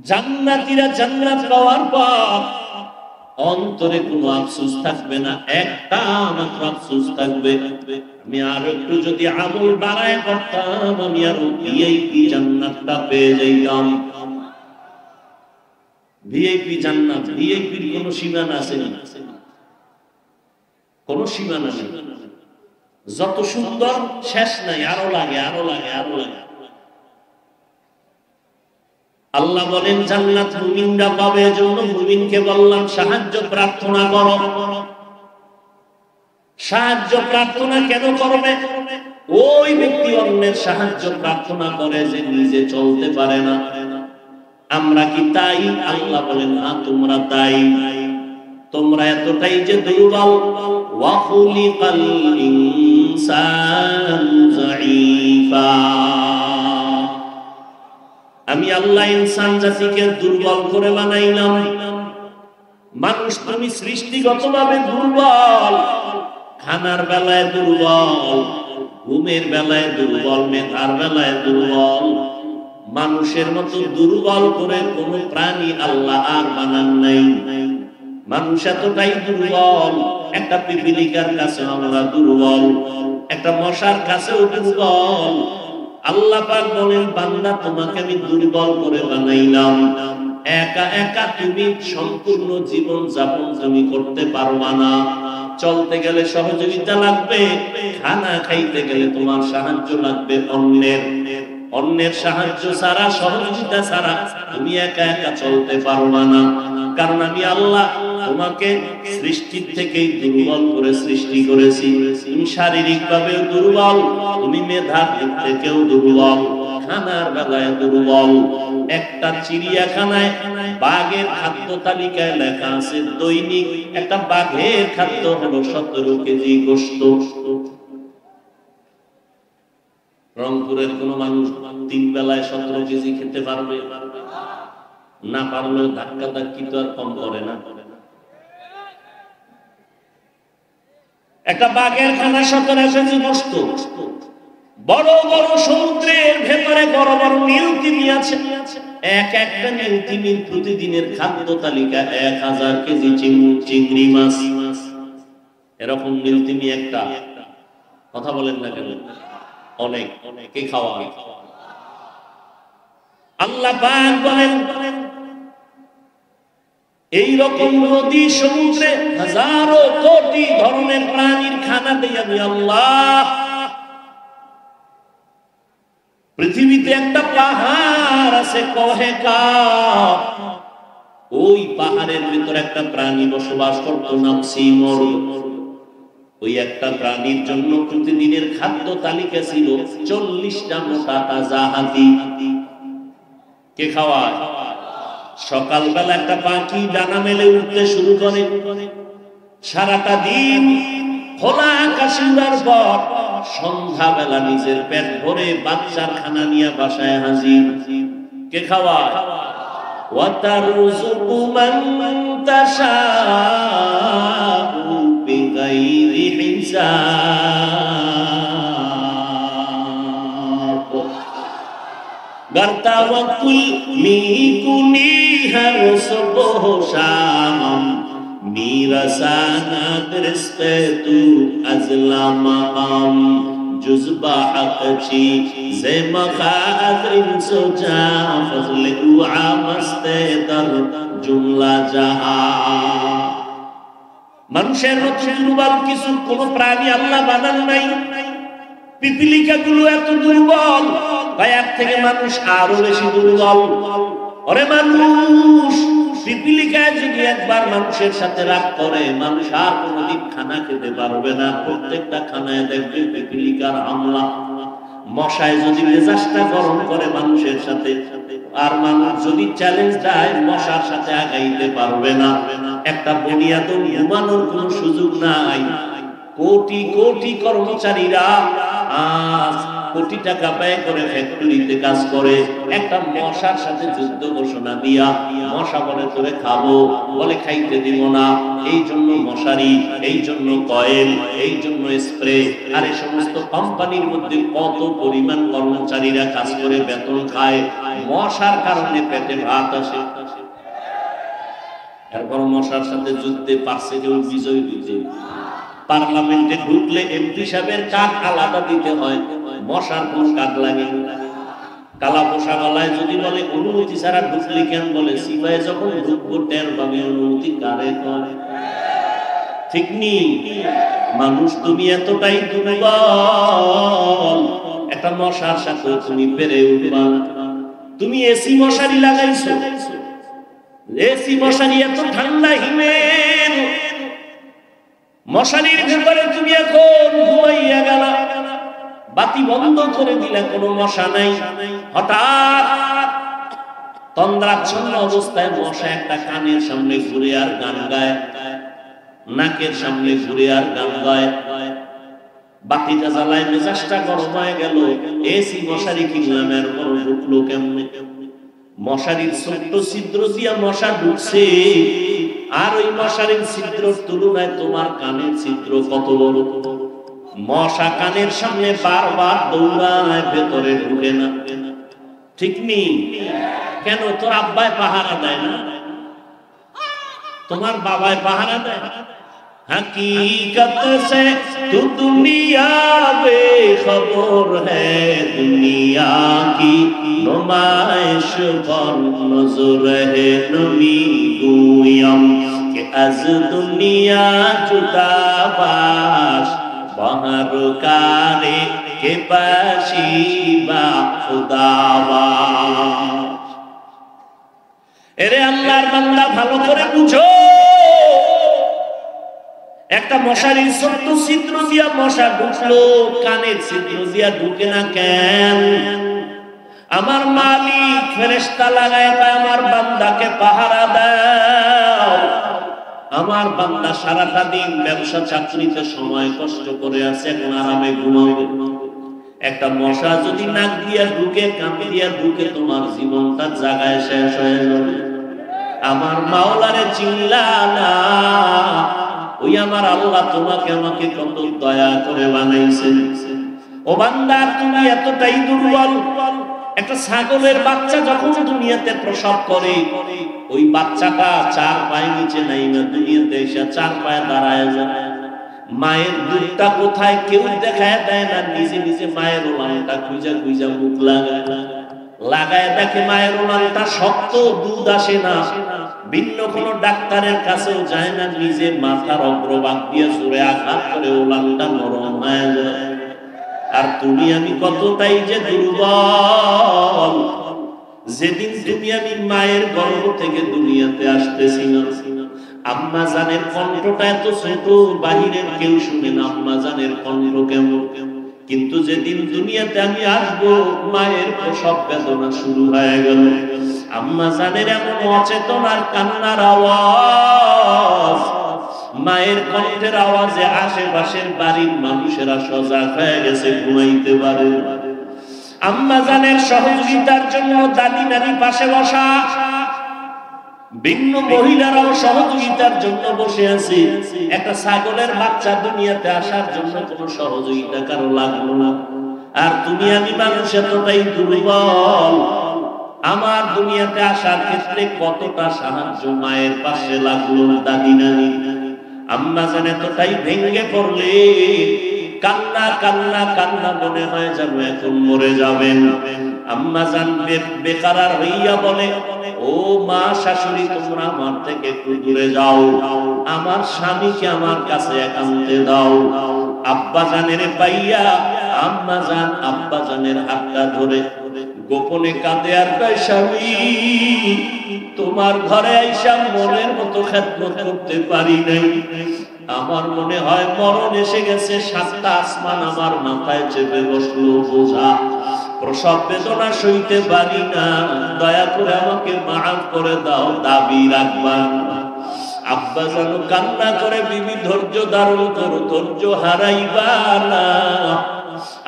জান্নাতীরা জান্নাত পাওয়ার পর অন্তরে কোনো আফসোস থাকবে না, একটা মাত্র আফসোস থাকবে, আমি আর একটু যদি আমল বাড়ায় করতাম, আমি আর ভিআইপি জান্নাতটা পেয়ে যাইতাম। ভিআইপি জান্নাত, ভিআইপির কোনো সীমানা আছে না? কোন সীমানা নেই। যত সুন্দর শেষ নাই, আরো লাগে, আরো লাগে, আরো লাগে। আল্লাহ বলেন জান্নাত মুমিনরা পাবে, এজন্য মুমিনকে বললাম সাহায্য প্রার্থনা করো। সাহায্য প্রার্থনা কেন করবে? ওই ব্যক্তি অন্যের সাহায্য প্রার্থনা করে যে নিজে চলতে পারে না। আমরা কি তাই? আল্লাহ বলেন না, তোমরা তাই। তোমরা এতটাই যে দুর্বল। ওয়া খুলিকাল ইনসানু যায়ীফা। আমি আল্লাহ ইনসান জাতিকে দুর্বল করে বানাইলাম। মানুষ তুমি সৃষ্টিগতভাবে দুর্বল, খানার বেলায় দুর্বল, ঘুমের বেলায় দুর্বল, মেধার বেলায় দুর্বল। মানুষের মতো দুর্বল করে কোন প্রাণী আল্লাহ আর বানান নাই। মানুষ এতটাই দুর্বল, একটা পিপিলিকার কাছে আমরা দুর্বল, একটা মশার কাছেও দুর্বল। আল্লাহ পাক বলেন বান্দা তোমাকে আমি দুর্বল করে বানাইলাম। একা একা তুমি সম্পূর্ণ জীবন যাপন তুমি করতে পারবা না। চলতে গেলে সহযোগিতা লাগবে, খানা খাইতে গেলে তোমার সাহায্য লাগবে অন্যের। অন্যের সাহায্য ছাড়া, সহযোগিতা ছাড়া তুমি একা একা চলতে পারবা না। কারণ আমি আল্লাহ তোমাকে সৃষ্টির থেকেই দুর্বল করে সৃষ্টি করেছি। তুমি শারীরিক ভাবেও দুর্বল, তুমি মেধার দিক থেকেও দুর্বল, খানার বেলায় দুর্বল। একটা চিড়িয়াখানায় বাঘের খাদ্য তালিকায় লেখা আছে দৈনিক একটা বাঘের খাদ্য হলো 17 কেজি গোশত। রংপুরের কোন মানুষ 3 বেলায় 17 কেজি খেতে পারবে না? পারলেও ধাক্কা ধাক্কি তো আর কম করে না। একটা বাঘের খানা সচরাচর নষ্ট। বড় বড় সমুদ্রের ভেতরে বড় বড় নীলতিমি আছে, এক একটা নীলতিমির প্রতিদিনের খাদ্য তালিকা 1000 কেজি চিংড়ি মাছ। এরকম নীলতিমি একটা, কথা বলেন না কেন? অনেক কে খাওয়া? আল্লাহ পাক বলেন এই রকম নদী সমুদ্রে হাজারো কোটি ধরনের প্রাণীর খানা দেই আমি আল্লাহ। পৃথিবীতে একটা পাহাড় আছে কহে কাফ, ওই পাহাড়ের ভিতরে একটা প্রাণী বসবাস করতো নাম সিমর। ওই একটা প্রাণীর জন্য প্রতিদিনের খাদ্য তালিকা ছিল 40টা মোটা তাজা হাতি। কে খাওয়ায়? সকালবেলা একটা পাখি ডানা মেলে উঠতে শুরু করে, সারাটা দিন খোলা আকাশে উড়ার পর সন্ধ্যাবেলা নিজের পেট ভরে বাচ্চার খানা নিয়ে বাসায় হাজির। কে খাওয়ায়? وَتَرْزُقُ مَن تَشَاءُ بِغَيْرِ حِسَابٍ غَرْتَ وَكُلْ مِيكُنِي هَرْسُبُ شَامًا مِيرَسَانَتْ رِزْقِ تُو أَزْلَى مَقَامٍ جُزْبَ حَقْچِي زَمَخَاتْ إِنسُجَا فَخْلِقُ عَمَسْتَ دَرْ جُمْلَ جَهَا। মানুষের মতো দুর্বল কিছু কোন প্রাণী আল্লাহ বানান নাই। পিপিলিকা গুলো এত দুর্বল, এর থেকে মানুষ আরো বেশি দুর্বল। ওরে মানুষ, পিপিলিকায় যদি একবার মানুষের সাথে রাগ করে, মানুষ আর কোনদিন খানা খেতে পারবে না। প্রত্যেকটা খানায় দেখবে পিপিলিকার হামলা। মশায় যদি মেজাজটা গরম করে মানুষের সাথে, আর মানুষ যদি চ্যালেঞ্জ দেয়, মশার সাথে আগাইতে পারবে না। একটা বুনিয়াদ ঘুমানোর কোন সুযোগ নাই। কোটি কোটি কর্মচারীরা আজ কোটি টাকা ব্যয় করে ফ্যাক্টরিতে কাজ করে, একটা মশার সাথে যুদ্ধ ঘোষণা দিয়া মশা বলে তোরে খাবো, বলে খাইতে দিব না। এই জন্য মশারি, এই জন্য কয়েল, এই জন্য স্প্রে, আর এই সমস্ত কোম্পানির মধ্যে কত পরিমাণ কর্মচারীরা কাজ করে বেতন খায়, মশার কারণে পেটে ভাত আসে। এরপর মশার সাথে যুদ্ধে পারছে কেউ বিজয় দিতে। পার্লামেন্টে ঢুকলে এমপি সাহেবের কার্ড আলাদা দিতে হয়, মশার কোন কার্ড লাগে? কালা পোশা গলায় যদি বলে অনুমতি ছাড়া ঢুকলে কেন, বলে সিপাহে যখন ঢুকবো টের পাবে অনুমতি কারে করে। ঠিক নি? মানুষ তুমি এতটাই দুর্বল, একটা মশার সাথে তুমি পেরে উঠবা। তুমি এসি মশারি লাগাইছো, এসি মশারি এত ঠান্ডা হিমেল, মশারির ভেতরে তুমি এখন ঘুমাইয়া গেলা, বাতি বন্ধ করে দিলে কোনো মশা নাই। হঠাৎ তন্দ্রাচ্ছন্ন অবস্থায় মশা একটা কানের সামনে ঘুরে আর গান গায়, নাকের সামনে ঘুরে আর গান গায়। বাতিটা জ্বালায়, মেজাজটা গরম হয়ে গেল। এসি মশারি কিনলাম, এরপর ঢুকলো কেমনে? মশারির ছোট্ট ছিদ্র দিয়া মশা ঢুকছে, আর ওই মশারির ছিদ্রের তুলনায় তোমার কানের ছিদ্র কত বড়। মশা কানের সামনে বারবার দৌড়ায়, ভেতরে ঢুকে না। ঠিক নেই? কেন? তোর আব্বায় পাহারা দেয় না, তোমার বাবায় পাহারা দেয়। हकीकत से तू दुनिया बेखबर है, दुनिया की नुमाइश पर नजर है नमी गुयम के अज दुनिया जुदा बाश बाहर कारे के पाशी बा खुदाबाश। এরে আল্লাহর বান্দা ভালো করে বুঝো, একটা মশারির ছোট্ট ছিদ্র দিয়া মশা ঢুকলো, কানের ছিদ্র দিয়া ঢুকে না কেন? আমার মালিক ফেরেশতা লাগায় আমার বান্দাকে পাহারা দাও। আমার বান্দা সারাটা দিন ব্যবসা চাকরিতে সময় কষ্ট করে আছে, এখন আরামে ঘুমাবে। একটা মশা যদি নাক দিয়া ঢুকে, কান দিয়া ঢুকে, তোমার জীবনটা জায়গায় শেষ হয়ে যাবে। আমার মাওলারে চিল্লা না, ওই আমার আল্লাহ তোমাকে আমাকে কত দয়া করে বানাইছেন। ও বান্দা, তুমি এতটাই দুর্বল। একটা ছাগলের বাচ্চা যখন দুনিয়াতে প্রসব করে, ওই বাচ্চাটা 4 পায়ের নিচে নাই না, দুনিয়াতে এসে 4 পায়ে দাঁড়ায় যায়। মায়ের দুধটা কোথায় কেউ দেখায় দেয় না, নিজে নিজে মায়ের ওলানটা খুঁজা খুঁজা মুখ লাগায় দেখে মায়ের ওলানটা শক্ত, দুধ আসে না। ভিন্ন কোন ডাক্তারের কাছেও যায় না, নিজে মাথার অগ্রভাগ দিয়ে জোরে আঘাত করে ওলানটা নরম হয়ে যায়। আর তুমি আমি কতটাই যে দুর্বল। যেদিন তুমি আমি মায়ের গর্ভ থেকে দুনিয়াতে আসতেছি না, আম্মা জানের কণ্ঠটা এত ছোট, বাহিরের কেউ শুনে না আম্মা জানের কণ্ঠ কেমন। কিন্তু যেদিন দুনিয়াতে আমি আসবো, মায়ের প্রসব বেদনা শুরু হয়ে গেল। আম্মা জানের এমন অচেতন আর কান্নার আওয়াজ, মায়ের কণ্ঠের আওয়াজে আশেপাশের বাড়ির মানুষেরা সজাগ হয়ে গেছে, ঘুমাইতে পারে। আম্মা জানের সহযোগিতার জন্য দাদি নানি পাশে বসা, ভিন্ন মহিলারাও সহযোগিতার জন্য বসে আছে। একটা ছাগলের বাচ্চা দুনিয়াতে আসার জন্য কোনো সহযোগিতা কারো লাগলো না। আর তুমি আমি মানুষ এতটাই দুর্বল, আমার দুনিয়াতে আসার ক্ষেত্রে কতটা সাহায্য মায়ের পাশে লাগলো দাদি নানি। আম্মা জান এতটাই ভেঙে পড়লে, কান্না কান্না কান্না, মনে হয় যেন এখন মরে যাবেন। আম্মা জান বেকারার হইয়া বলে, ও মা শাশুড়ি, তোমরা আমার থেকে একটু দূরে যাও, আমার স্বামীকে আমার কাছে একান্তে দাও। আব্বা জানের পাইয়া আম্মা জান আব্বা জানের হাতটা ধরে গোপনে কাঁদে আর কয়, স্বামী তোমার ঘরে আইসা মনের মতো খেদমত করতে পারি নাই। আমার মনে হয় মরণ এসে গেছে, 7টা আসমান আমার মাথায় চেপে বসলো বোঝা। প্রসব বেদনা সইতে পারি না, দয়া করে আমাকে মাফ করে দাও, দাবি রাখবার। আব্বা জান কান্না করে, বিবি ধৈর্য ধারণ করো, ধৈর্য হারাইবা না।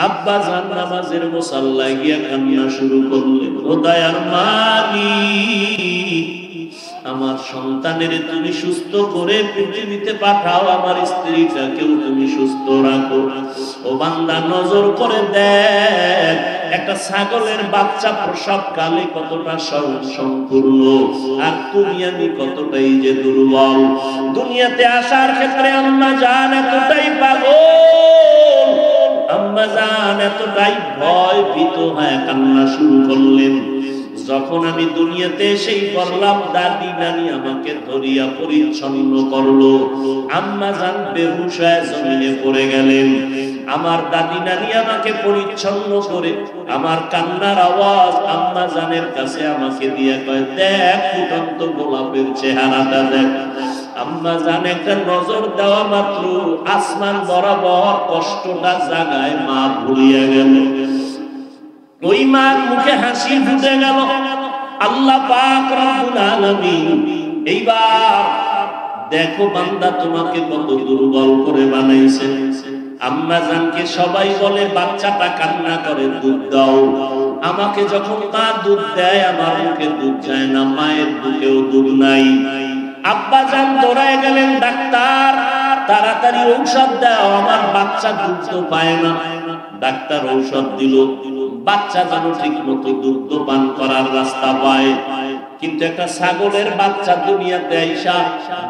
আব্বা জান নামাজের মুসাল্লায় গিয়া কান্না শুরু করলেন, ও দয়ার মালিক, আমার সন্তানের তুমি সুস্থ করে পৃথিবীতে পাঠাও, আমার স্ত্রীটাকেও তুমি সুস্থ রাখো। ও বান্দা, নজর করে দেখ, একটা ছাগলের বাচ্চা প্রসবকালে কতটা সম্পূর্ণ, আর তুমি আমি কতটাই যে দুর্বল। দুনিয়াতে আসার ক্ষেত্রে আম্মা জান এতটাই পাগল, আম্মা জান এতটাই ভয় ভীত হয়ে কান্না শুরু করলেন। যখন আমি দুনিয়াতে এসেই করলাম, দাদি নানি আমাকে ধরিয়া পরিচ্ছন্ন করলো। আম্মা জান বেহুশ হয়ে জমিনে পড়ে গেলেন। আমার দাদি নানি আমাকে পরিচ্ছন্ন করে, আমার কান্নার আওয়াজ আম্মা জানের কাছে আমাকে দিয়ে কয়, দেখ ফুটন্ত গোলাপের চেহারাটা দেখ। আম্মা জান একটা নজর দেওয়া মাত্র আসমান বরাবর কষ্টটা জাগায় মা ভুলিয়া গেল। ওই মার মুখে হাসি ফুটে গেল। আল্লাহ পাক রব্বুল আলামিন এইবার দেখো বান্দা তোমাকে কত দুর্বল করে বানাইছেন। আম্মা জানকে সবাই বলে, বাচ্চাটা কান্না করে, দুধ দাও। আমাকে যখন মা দুধ দেয়, আমার মুখে দুধ যায় না, মায়ের বুকেও দুধ নাই। আব্বা জান দৌড়ায় গেলেন, ডাক্তার তাড়াতাড়ি ঔষধ দাও, আমার বাচ্চা দুধ তো পায় না। ডাক্তার ঔষধ দিল, বাচ্চা যেন ঠিক মতো দুধ পান করার রাস্তা পায়। কিন্তু একটা ছাগলের বাচ্চা দুনিয়াতে আইসা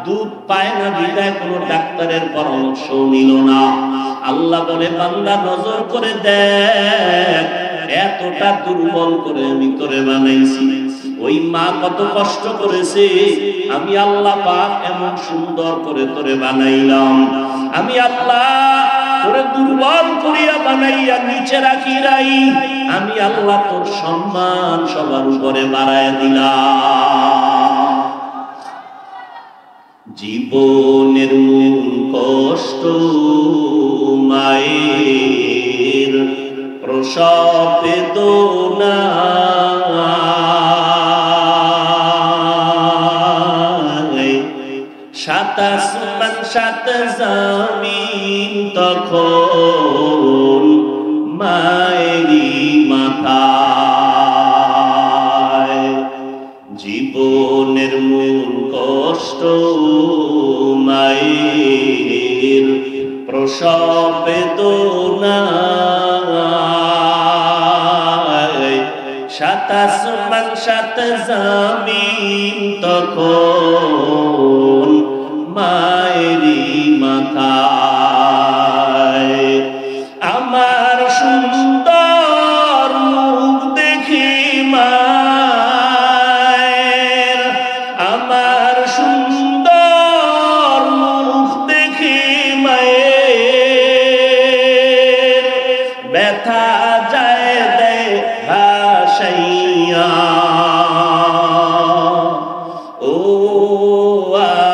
দুধ পায় না, বিদায় কোনো ডাক্তারের পরামর্শ নিল না। আল্লাহ বলে, বান্দা নজর করে দেখ, এতটা দুর্বল করে আমি তোরে বানাইছি। ওই মা কত কষ্ট করেছে, আমি আল্লাহ পাক এমন সুন্দর করে তোরে বানাইলাম। আমি আল্লাহ তোরে দুর্বল করিয়া বানাইয়া নিচে রাখি নাই, আমি আল্লাহ তোর সম্মান সবার উপরে বাড়ায় দিলাম। জীবনের মূল কষ্ট মায়ের প্রসব বেদনা, 7 আসমান 7 জমিন তখন মায়েরই মাথায়। জীবনের মূল কষ্ট মায়ের প্রসব বেদনায়, সাত আসমান সাত জমিন তখন মায়েরই মাথায়। আমার সুন্দর মুখ দেখি মায়ের, আমার সুন্দর মুখ দেখি মায়ের, ব্যথা যায় দেয় ভাসাইয়া। ও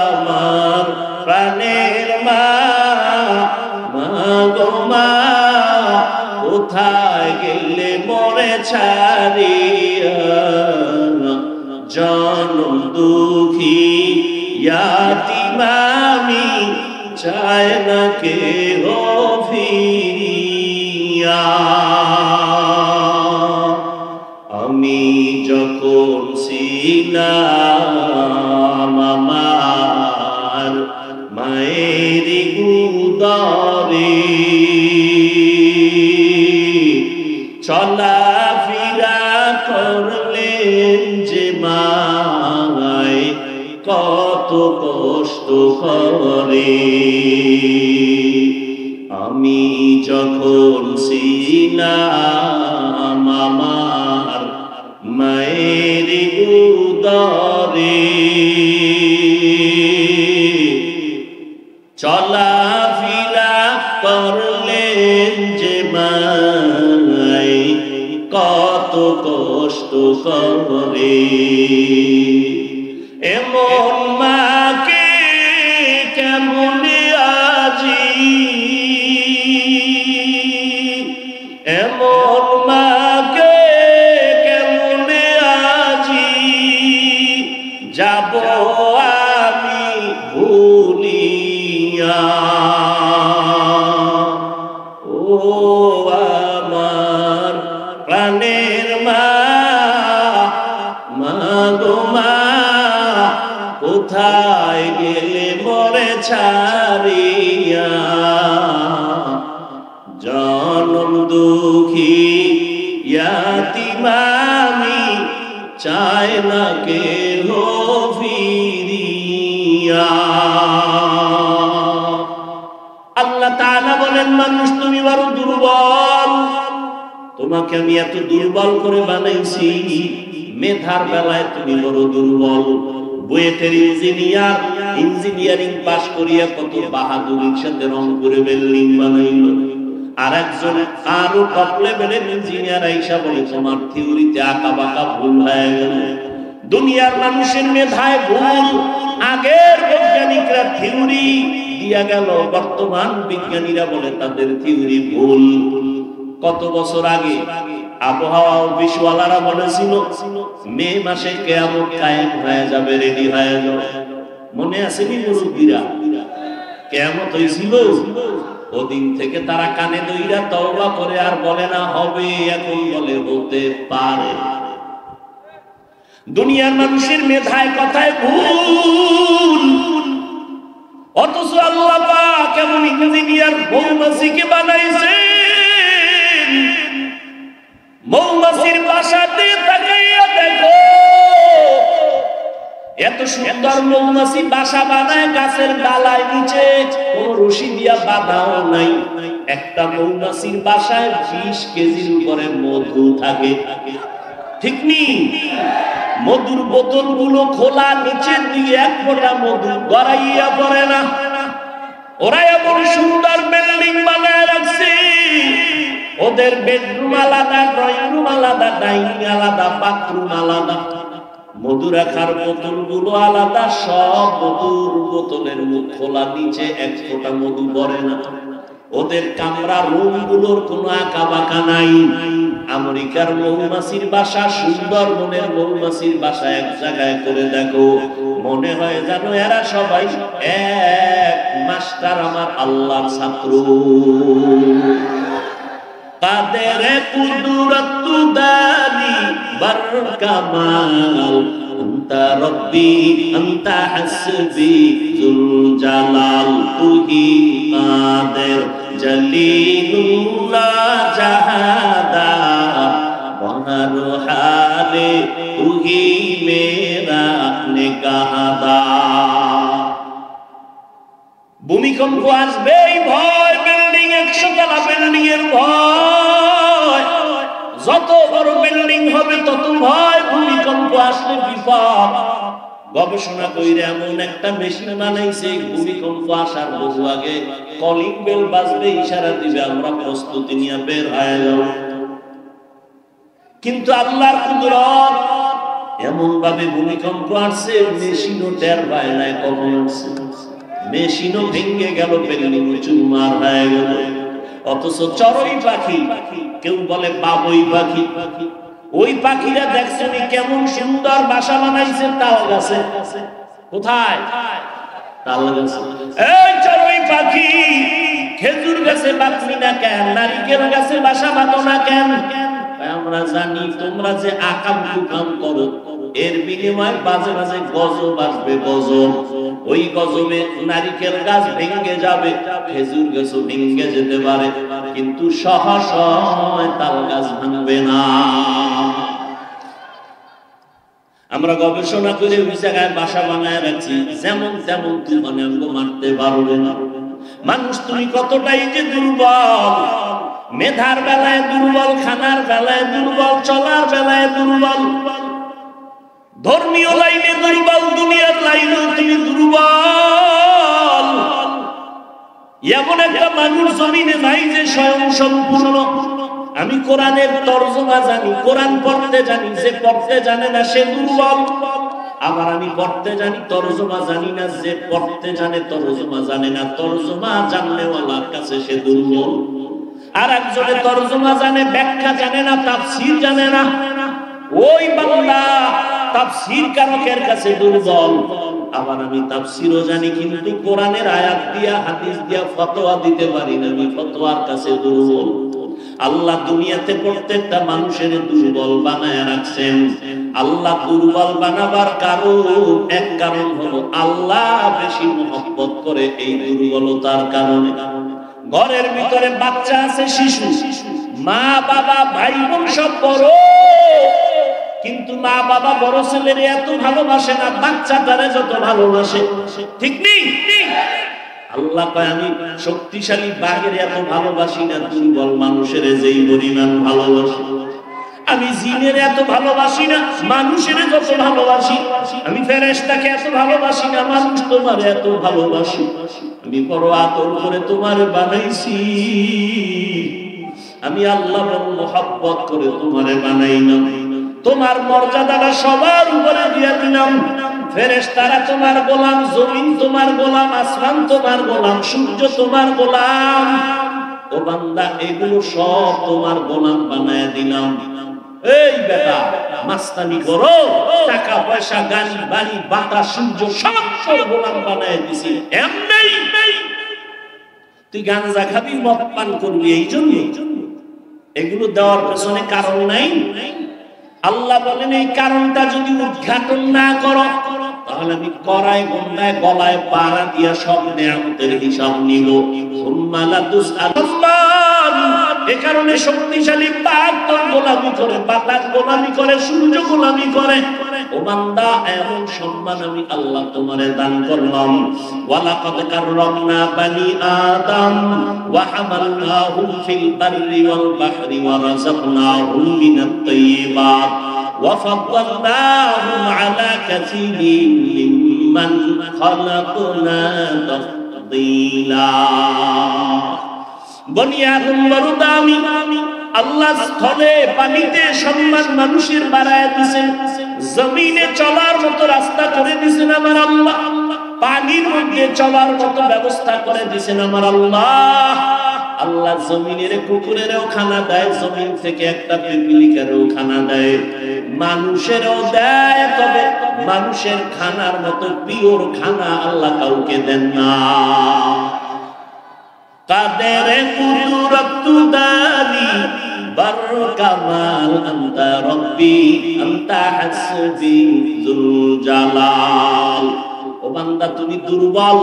আমার প্রাণের মা, মা গো মা, কোথায় গেলে মোরে ছাড়িয়া? জনম দুঃখী ইয়াতীম আমি, চায় না কেহ ফিরিয়া। আমি যখন ছিলাম আমার মায়ের উদরে, চলা ফিরা করলেন যে মায় কত কষ্ট করে। আমি যখন ছিলাম আমার মায়ের উদরে, চলা ফিরা করলেন যে মায় কত কষ্ট করে। এমন মাকে কেমন আজি, এমন মাকে কেমন আজি যাব আমি ভুলিয়া। ও আমার প্রাণের মা, মা গো মা, কোথায় গেলে মোরে ছাড়িয়া? জনম দুঃখী ইয়াতীম আমি, চায় না কেহ ফিরিয়া। আল্লাহ তাআলা বলেন, মানুষ তুমি বড় দুর্বল, তোমাকে আমি এত দুর্বল করে বানাইছি। মেধার বেলায় তুমি বড় দুর্বল। বুয়েটের ইঞ্জিনিয়ার ইঞ্জিনিয়ারিং পাশ করিয়া কত বাহাদুরির সাথে রং করে বিল্ডিং বানাইল। আর একজন আরো টপ লেভেলের ইঞ্জিনিয়ার আইসা বলে তোমার থিওরিতে আঁকা বাঁকা ভুল হয়ে গেল। দুনিয়ার মানুষের মেধায় ভুল, আগের বৈজ্ঞানিকরা থিওরি দিয়া গেল, বর্তমান বিজ্ঞানীরা বলে তাদের থিওরি ভুল। কত বছর আগে আবহাওয়া অফিসওয়ালারা বলেছিল মে মাসে কিয়ামত কায়েম হয়ে যাবে, রেডি হয়ে যাও। মনে আছে নি মুরব্বীরা? কিয়ামত হইছিল, ওদিন থেকে তারা কানে দইরা তওবা করে আর বলে না হবে, এখন বলে হতে পারে। দুনিয়ার মানুষের মেধায় কথায় ভুল, অথচ আল্লাহ পাক এমন ইঞ্জিনিয়ার মৌমাছিকে বানাইছেন। মৌমাছির বাসাতে তাকাইয়া দেখো, এত সুন্দর মৌমাছি বাসা বানায় গাছের ডালায়, নিচে কোন রশি দিয়া বাঁধাও নাই। একটা মৌমাছির বাসায় 20 কেজির উপরে মধু থাকে, ঠিক নেই? মধুর বোতল গুলো খোলা, নিচের দিকে এক ফোঁটা মধু গড়াইয়া পড়ে না। ওরা এমন সুন্দর বিল্ডিং বানায় রাখছে, ওদের বেডরুম আলাদা, ড্রয়িং রুম আলাদা, ডাইনিং আলাদা, বাথরুম আলাদা, মধু রাখার বোতল গুলো আলাদা। সব মধুর বোতলের মুখ খোলা, নিচে এক ফোঁটা মধু পড়ে না। ওদের কামরা রুম গুলোর কোনো আঁকা বাঁকা নাই। আমেরিকার মৌমাছির বাসা, সুন্দরবনের মৌমাছির বাসা এক জায়গায় করে দেখো, মনে হয় জানো এরা সবাই এক মাস্টার আমার আল্লাহর ছাত্র। কাদের কুদরত দানি বার কামাল, আনতা রব্বি আনতা হাসবি জুল জালাল তুহি কাদের জলিলুল্লাহ জাহাদা বহর হালে তুহি মেরা নিগাহদা। ভূমিকম্প আসবেই ভয়, বিল্ডিং 100 তলা বিল্ডিং এর ভয়, যত বড় বিল্ডিং হবে তত ভয়, ভূমিকম্প আসলে বিপদ। গবেষণা কইরে এমন একটা মেশিন বানাইছে, ভূমিকম্প আসার বহু আগে কলিং বেল বাজবে, ইশারা দিবে, আমরা প্রস্তুতি নিয়ে বের হয়ে যাব। কিন্তু আল্লাহর কুদরত, এমন ভাবে ভূমিকম্প আসছে মেশিনও টের পায় না কখন আসছে, মেশিনও ভেঙে গেল, বিল্ডিং চুরমার হয়ে গেল। অথচ চড়ুই পাখি, কেউ বলে বাবুই পাখি, ওই পাখিরা দেখছেন কেমন সুন্দর বাসা বানাইছে তাল গাছে। কোথায়? তাল গাছে। এই চড়ুই পাখি খেজুর গাছে বাঁধবি না কেন, নারিকেল গাছে বাসা বাঁধো না কেন? আমরা জানি তোমরা যে আকাম কুকাম করো, এর বিনিময়ে বাজে বাজে গজব আসবে, গজব। ওই গজবে নারিকেল গাছ ভেঙে যাবে, খেজুর গাছও ভেঙে যেতে পারে, কিন্তু সহসা তাল গাছ ভাঙবে না। আমরা গবেষণা করে ওই জায়গায় বাসা বানায় রাখছি, যেমন তেমন তুফানে আমগো মারতে পারবে না। মানুষ তুমি কতটাই যে দুর্বল, মেধার বেলায় দুর্বল, খানার বেলায় দুর্বল, চলার বেলায় দুর্বল, ধর্মীয় লাইনে দুর্বল, দুনিয়ার লাইনেও তুমি দুর্বল। এমন একটা মানুষ জমিনে নাই যে স্বয়ং সম্পূর্ণ। আমি কোরআনের তরজমা জানি, কোরআন পড়তে জানি, যে পড়তে জানে না সে দুর্বল। আবার আমি পড়তে জানি, তরজমা জানি না, যে পড়তে জানে তরজমা জানে না, তরজমা জানলেওয়ালার কাছে সে দুর্বল। আর একজনে তরজমা জানে, ব্যাখ্যা জানে না, তাফসীর জানে না, ওই বান্দা তাফসীর কারকের কাছে দুর্বল। আবার আমি তাফসীরও জানি, কিন্তু কোরআনের আয়াত দিয়া হাদিস দিয়া ফতোয়া দিতে পারি না, আমি ফতোয়ার কাছে দুর্বল। আল্লাহ দুনিয়াতে প্রত্যেকটা মানুষের দুর্বল বানায় রাখছেন। আল্লাহ দুর্বল বানাবার কারণ, এক কারণ হলো আল্লাহ বেশি মহব্বত করে এই দুর্বলতার কারণে। ঘরের ভিতরে বাচ্চা আছে, শিশু, মা বাবা ভাই বোন সব বড়, কিন্তু মা বাবা বড় ছেলের এত ভালোবাসে না বাচ্চাটারে যত ভালোবাসে। ঠিক নেই? আল্লাহ কয় আমি শক্তিশালী বাঘের এত ভালোবাসি না দুর্বল মানুষের যেই পরিমাণ ভালোবাসি। আমি জিনের এত ভালোবাসি না মানুষের যত ভালোবাসি। আমি ফেরেশতাকে এত ভালোবাসি না মানুষ তোমার এত ভালোবাসি। আমি বড় আদর করে তোমার বানাইছি। আমি আল্লাহ বড় মহব্বত করে তোমারে বানাই না। তোমার মর্যাদাটা সবার উপরে দিয়ে দিলাম। ফেরেশতারা তোমার গোলাম, জমিন তোমার গোলাম, আসমান তোমার গোলাম, সূর্য তোমার গোলাম। ও বান্দা এগুলো সব তোমার গোলাম বানায় দিলাম। এই বেটা মাস্তানি করো, টাকা পয়সা গাড়ি বাড়ি বাতাস সূর্য সব গোলাম বানায় দিছি। এমনি তুই গাঁজা খাবি, মদ পান করবি, এই জন্য এগুলো দেওয়ার পেছনে কারণ নাই। আল্লাহ বলেন এই কারণটা যদি উদ্ঘাটন না করো তাহলে আমি করায় গন্ডায় গলায় পাড়া দিয়া সব নেয়ামতের হিসাব নিব। এ কারণে শক্তিশালী বাঘ তোর গোলামি করে, বাতাস গোলামি করে, সূর্য গোলামি করে। ও বান্দা এমন সম্মান আমি আল্লাহ তোমারে দান করলাম। ওয়ালাকাদ কাররামনা বানি আদম ওয়া হামালনাহুম ফিল বাররি ওয়াল বাহরি ওয়া রাযাকনাহুম মিনাত তাইয়্যিবাত ওয়া ফাদ্দালনাহুম আলা কাসীরিন মিম্মান খালাকনা তাফদীলা। বনি আদম বড় দামি। আল্লাহ স্থলে পানিতে সম্মান মানুষের বাড়ায় দিয়েছেন, জমিনে চলার মতো রাস্তা করে দিয়েছেন আমার আল্লাহ, পানির মধ্যে চলার মতো ব্যবস্থা করে দিয়েছেন আমার আল্লাহ। আল্লাহ জমিনের কুকুরেরও খানা দেয়, জমিন থেকে একটা পিপিলিকারও খানা দেয়, মানুষেরও দেয়। তবে মানুষের খানার মতো পিওর খানা আল্লাহ কাউকে দেন না। কাদের কুদরত দানি বার কামাল আনতা রব্বি আনতা হাসবি যুল জালাল। ও ও বান্দা তুমি দুর্বল,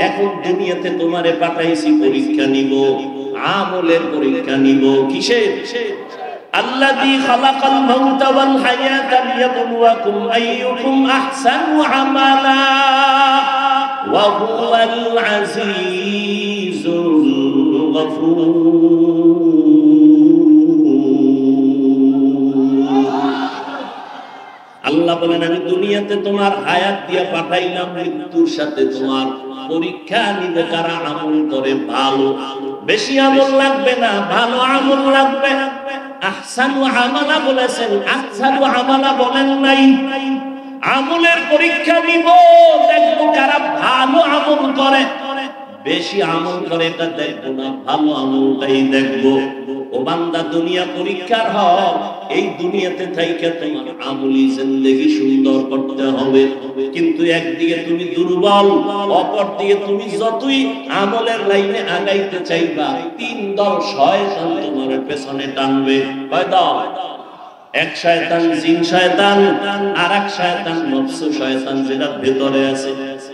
এখন দুনিয়াতে তোমারে পাঠাইছি পরীক্ষা নিব, আমলের পরীক্ষা নিব। কিসের? আল্লাযী খালাকাল মাউতা ওয়াল হায়াতা লিয়াবলুয়াকুম আইয়ুকুম আহসানু আমালা ওয়া হুয়াল আজিজুল গফুর। আল্লাহ বলেন আমি দুনিয়াতে তোমার হায়াত দিয়ে পাঠাইলাম, মৃত্যুর সাথে তোমার পরীক্ষা নিবে কারা আমল করে ভালো। বেশি আমল লাগবে না, ভালো আমল লাগবে। আহসানু আমালা বলেছেন, আহসানু আমালা বলেন নাই। আমলের পরীক্ষা নিব, দেখবো কারা ভালো আমল করে। বেশি আমল করে এটা দেখবো না, ভালো আমলটাই দেখবো। ও বান্দা দুনিয়া পরীক্ষার হক, এই দুনিয়াতে থাইকা তোমার আমলি জিন্দেগি সুন্দর করতে হবে। কিন্তু একদিকে তুমি দুর্বল, অপর দিকে তুমি যতই আমলের লাইনে আগাইতে চাইবা, তিন দল শয়তান তোমার পেছনে টানবে। কয় দল? এক শয়তান জিন শয়তান, আর এক শয়তান নফস শয়তান যেটা ভেতরে আছে,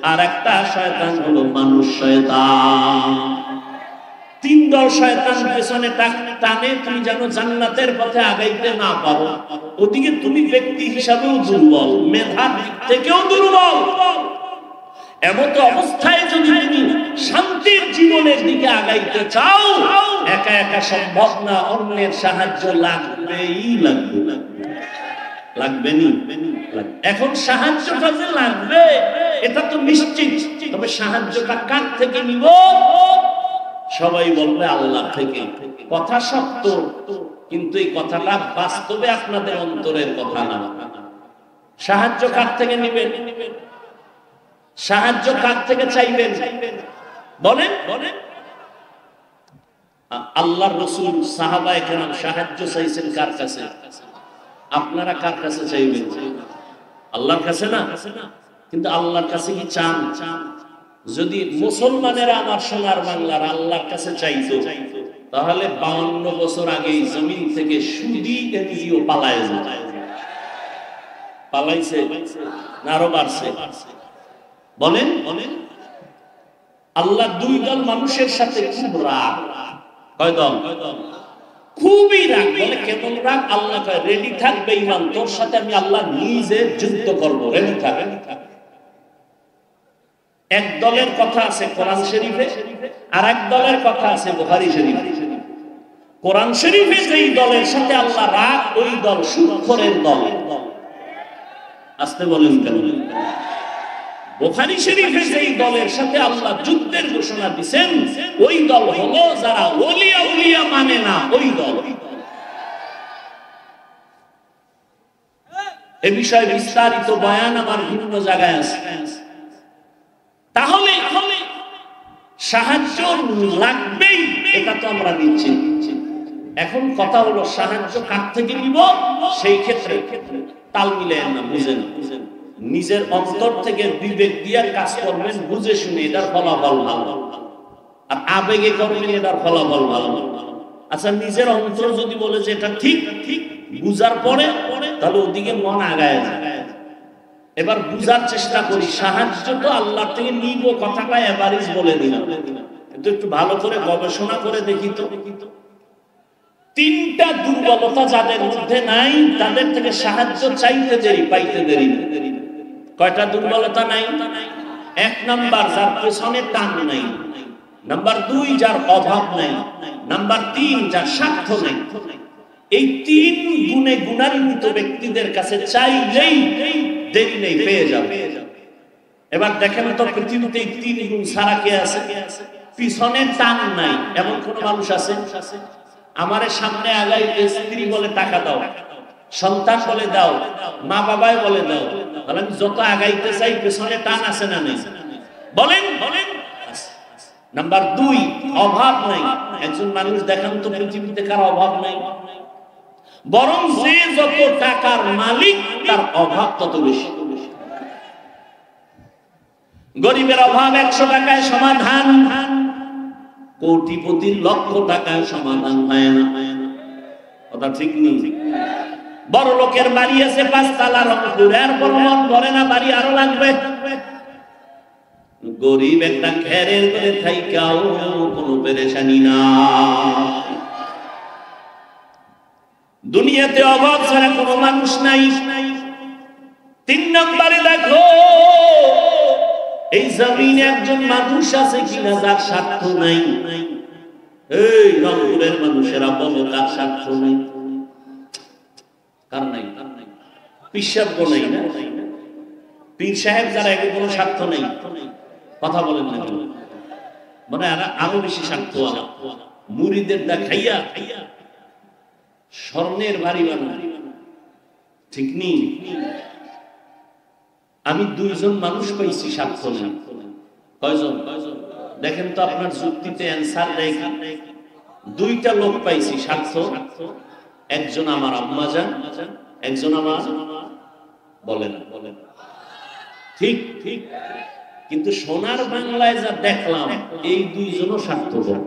আর একটা শয়তান হলো মানুষ শয়তান। তিন দল শয়তান পেছনে টানে, তুমি যেন জান্নাতের পথে আগাইতে না পারো। ওদিকে তুমি ব্যক্তি হিসাবেও দুর্বল, মেধার দিক থেকেও দুর্বল। এমত অবস্থায় যদি তুমি শান্তির জীবনের দিকে আগাইতে চাও, একা একা সম্ভব না, অন্যের সাহায্য লাগবেই লাগবে। লাগবে নি? এখন সাহায্যটা যে লাগবে এটা তো নিশ্চিত, তবে সাহায্যটা কার থেকে নিব? সবাই বলবে আল্লাহ থেকে। কথা সত্য, কিন্তু এই কথাটা বাস্তবে আপনাদের অন্তরের কথা না। সাহায্য কার থেকে নেবেন? সাহায্য কার থেকে চাইবেন? বলেন বলেন। আল্লাহর রাসূল সাহাবায়ে কেরাম সাহায্য চাইছেন কার কাছে? আপনারা কার কাছে চাইবেন? আল্লাহর কাছে না? কিন্তু আল্লাহর কাছে কি চান? যদি মুসলমানেরা আমার সোনার বাংলার আল্লাহর কাছে চাইতো, তাহলে 52 বছর আগে জমিন থেকে সুদী এনজিও পালায় যেত। পালাইছে না আরো বাড়ছে? বলেন বলেন। আল্লাহ দুই দল মানুষের সাথে খুব রাগ। কয় দল? খুবই রাগ। বলে কেমন রাগ? আল্লাহ কয় রেডি থাক বেঈমান, তোর সাথে আমি আল্লাহ নিজে যুদ্ধ করব, রেডি থাক। এক দলের কথা আছে কোরআন শরীফে, আর এক দলের কথা আছে বুখারী শরীফে। কোরআন শরীফে যেই দলের সাথে আল্লাহ রাগ, ওই দল সুদখোরের দল। আসতে বলেন কেন? বুখারী শরীফে যেই দলের সাথে আল্লাহ যুদ্ধের ঘোষণা দিবেন, ওই দল হলো যারা ওলিয়া উলিয়া মানে না, ওই দল। এই বিষয়ে বিস্তারিত বয়ান আমার ভিন্ন জায়গায় আছে। তাহলে সাহায্য লাগবেই, এটা তো আমরা নিচ্ছি। এখন কথা হলো সাহায্য কার থেকে নিব? সেই ক্ষেত্রে তাল মিলেন না, বুঝেন। নিজের অন্তর থেকে বিবেক দিয়ে কাজ করবেন, বুঝে শুনে এটার ফলাফল ভালো, আর আবেগে করবেন এটার ফলাফল ভালো। আচ্ছা, নিজের অন্তর যদি বলে যে এটা ঠিক ঠিক, বুঝার পরে তাহলে ওদিকে মন আগায় যায়। এবার বুঝার চেষ্টা করি, সাহায্য তো আল্লাহ থেকে নিব কথাটা এভারেজ বলে দিলাম, কিন্তু একটু ভালো করে গবেষণা করে দেখি তো। তিনটা দুর্বলতা যাদের মধ্যে নাই, তাদের থেকে সাহায্য চাইতে দেরি, পাইতে দেরি না। কয়টা দুর্বলতা নাই? এক নাম্বার, যার পেছনে টান নাই। নাম্বার 2, যার অভাব নাই। নাম্বার 3, যার স্বার্থ নাই। এই 3 গুণে গুণান্বিত ব্যক্তিদের কাছে চাইলেই দেরি নেই, পেয়ে যাবে। এবার দেখেন তো পৃথিবীতে এই 3 গুণ ছাড়া কে আছে? পিছনে টান নাই এমন কোন মানুষ আছে? আমারে সামনে আগাইতে স্ত্রী বলে টাকা দাও, সন্তান বলে দাও, মা বাবাই বলে দাও, তাহলে আমি যত আগাইতে চাই পেছনে টান আছে না নেই? বলেন বলেন। নাম্বার 2, অভাব নাই। একজন মানুষ দেখান তো পৃথিবীতে কার অভাব নাই? বরং যে যত টাকার মালিক তার অভাব তত বেশি। গরিবের অভাব 100 টাকায় সমাধান, কোটিপতির লক্ষ টাকায় সমাধান হয় না। কথা ঠিক নেই? বড় লোকের বাড়ি আছে 5 তলা রংপুর, এরপর মন ভরে না, বাড়ি আরো লাগবে। গরিব একটা খেরের করে থাইকাও কোনো পেরেশানি না। দুনিয়াতে অভাব ছাড়া কোনো মানুষ নাই। 3 নম্বরে দেখো এই জমিনে একজন মানুষ আছে কিনা যার স্বার্থ নাই। এই রংপুরের মানুষেরা বলো কার স্বার্থ নাই? কার নাই? পিসাব নাই না, পীর সাহেব যারা এর কোনো স্বার্থ নেই। কথা বলেন না কেন? মানে আরো বেশি স্বার্থ মুরিদের দা খাইয়া স্বর্ণের বাড়ি বানায়, ঠিক নেই? আমি 2 জন মানুষ পাইছি স্বার্থ নেই। কয়জন? দেখেন তো আপনার যুক্তিতে অ্যান্সার দেয় কি? 2টা লোক পাইছি স্বার্থ। একজন আমার আম্মা জান, একজন আমার বলেন ঠিক ঠিক। কিন্তু সোনার বাংলায় যা দেখলাম এই 2 জনও স্বার্থপর।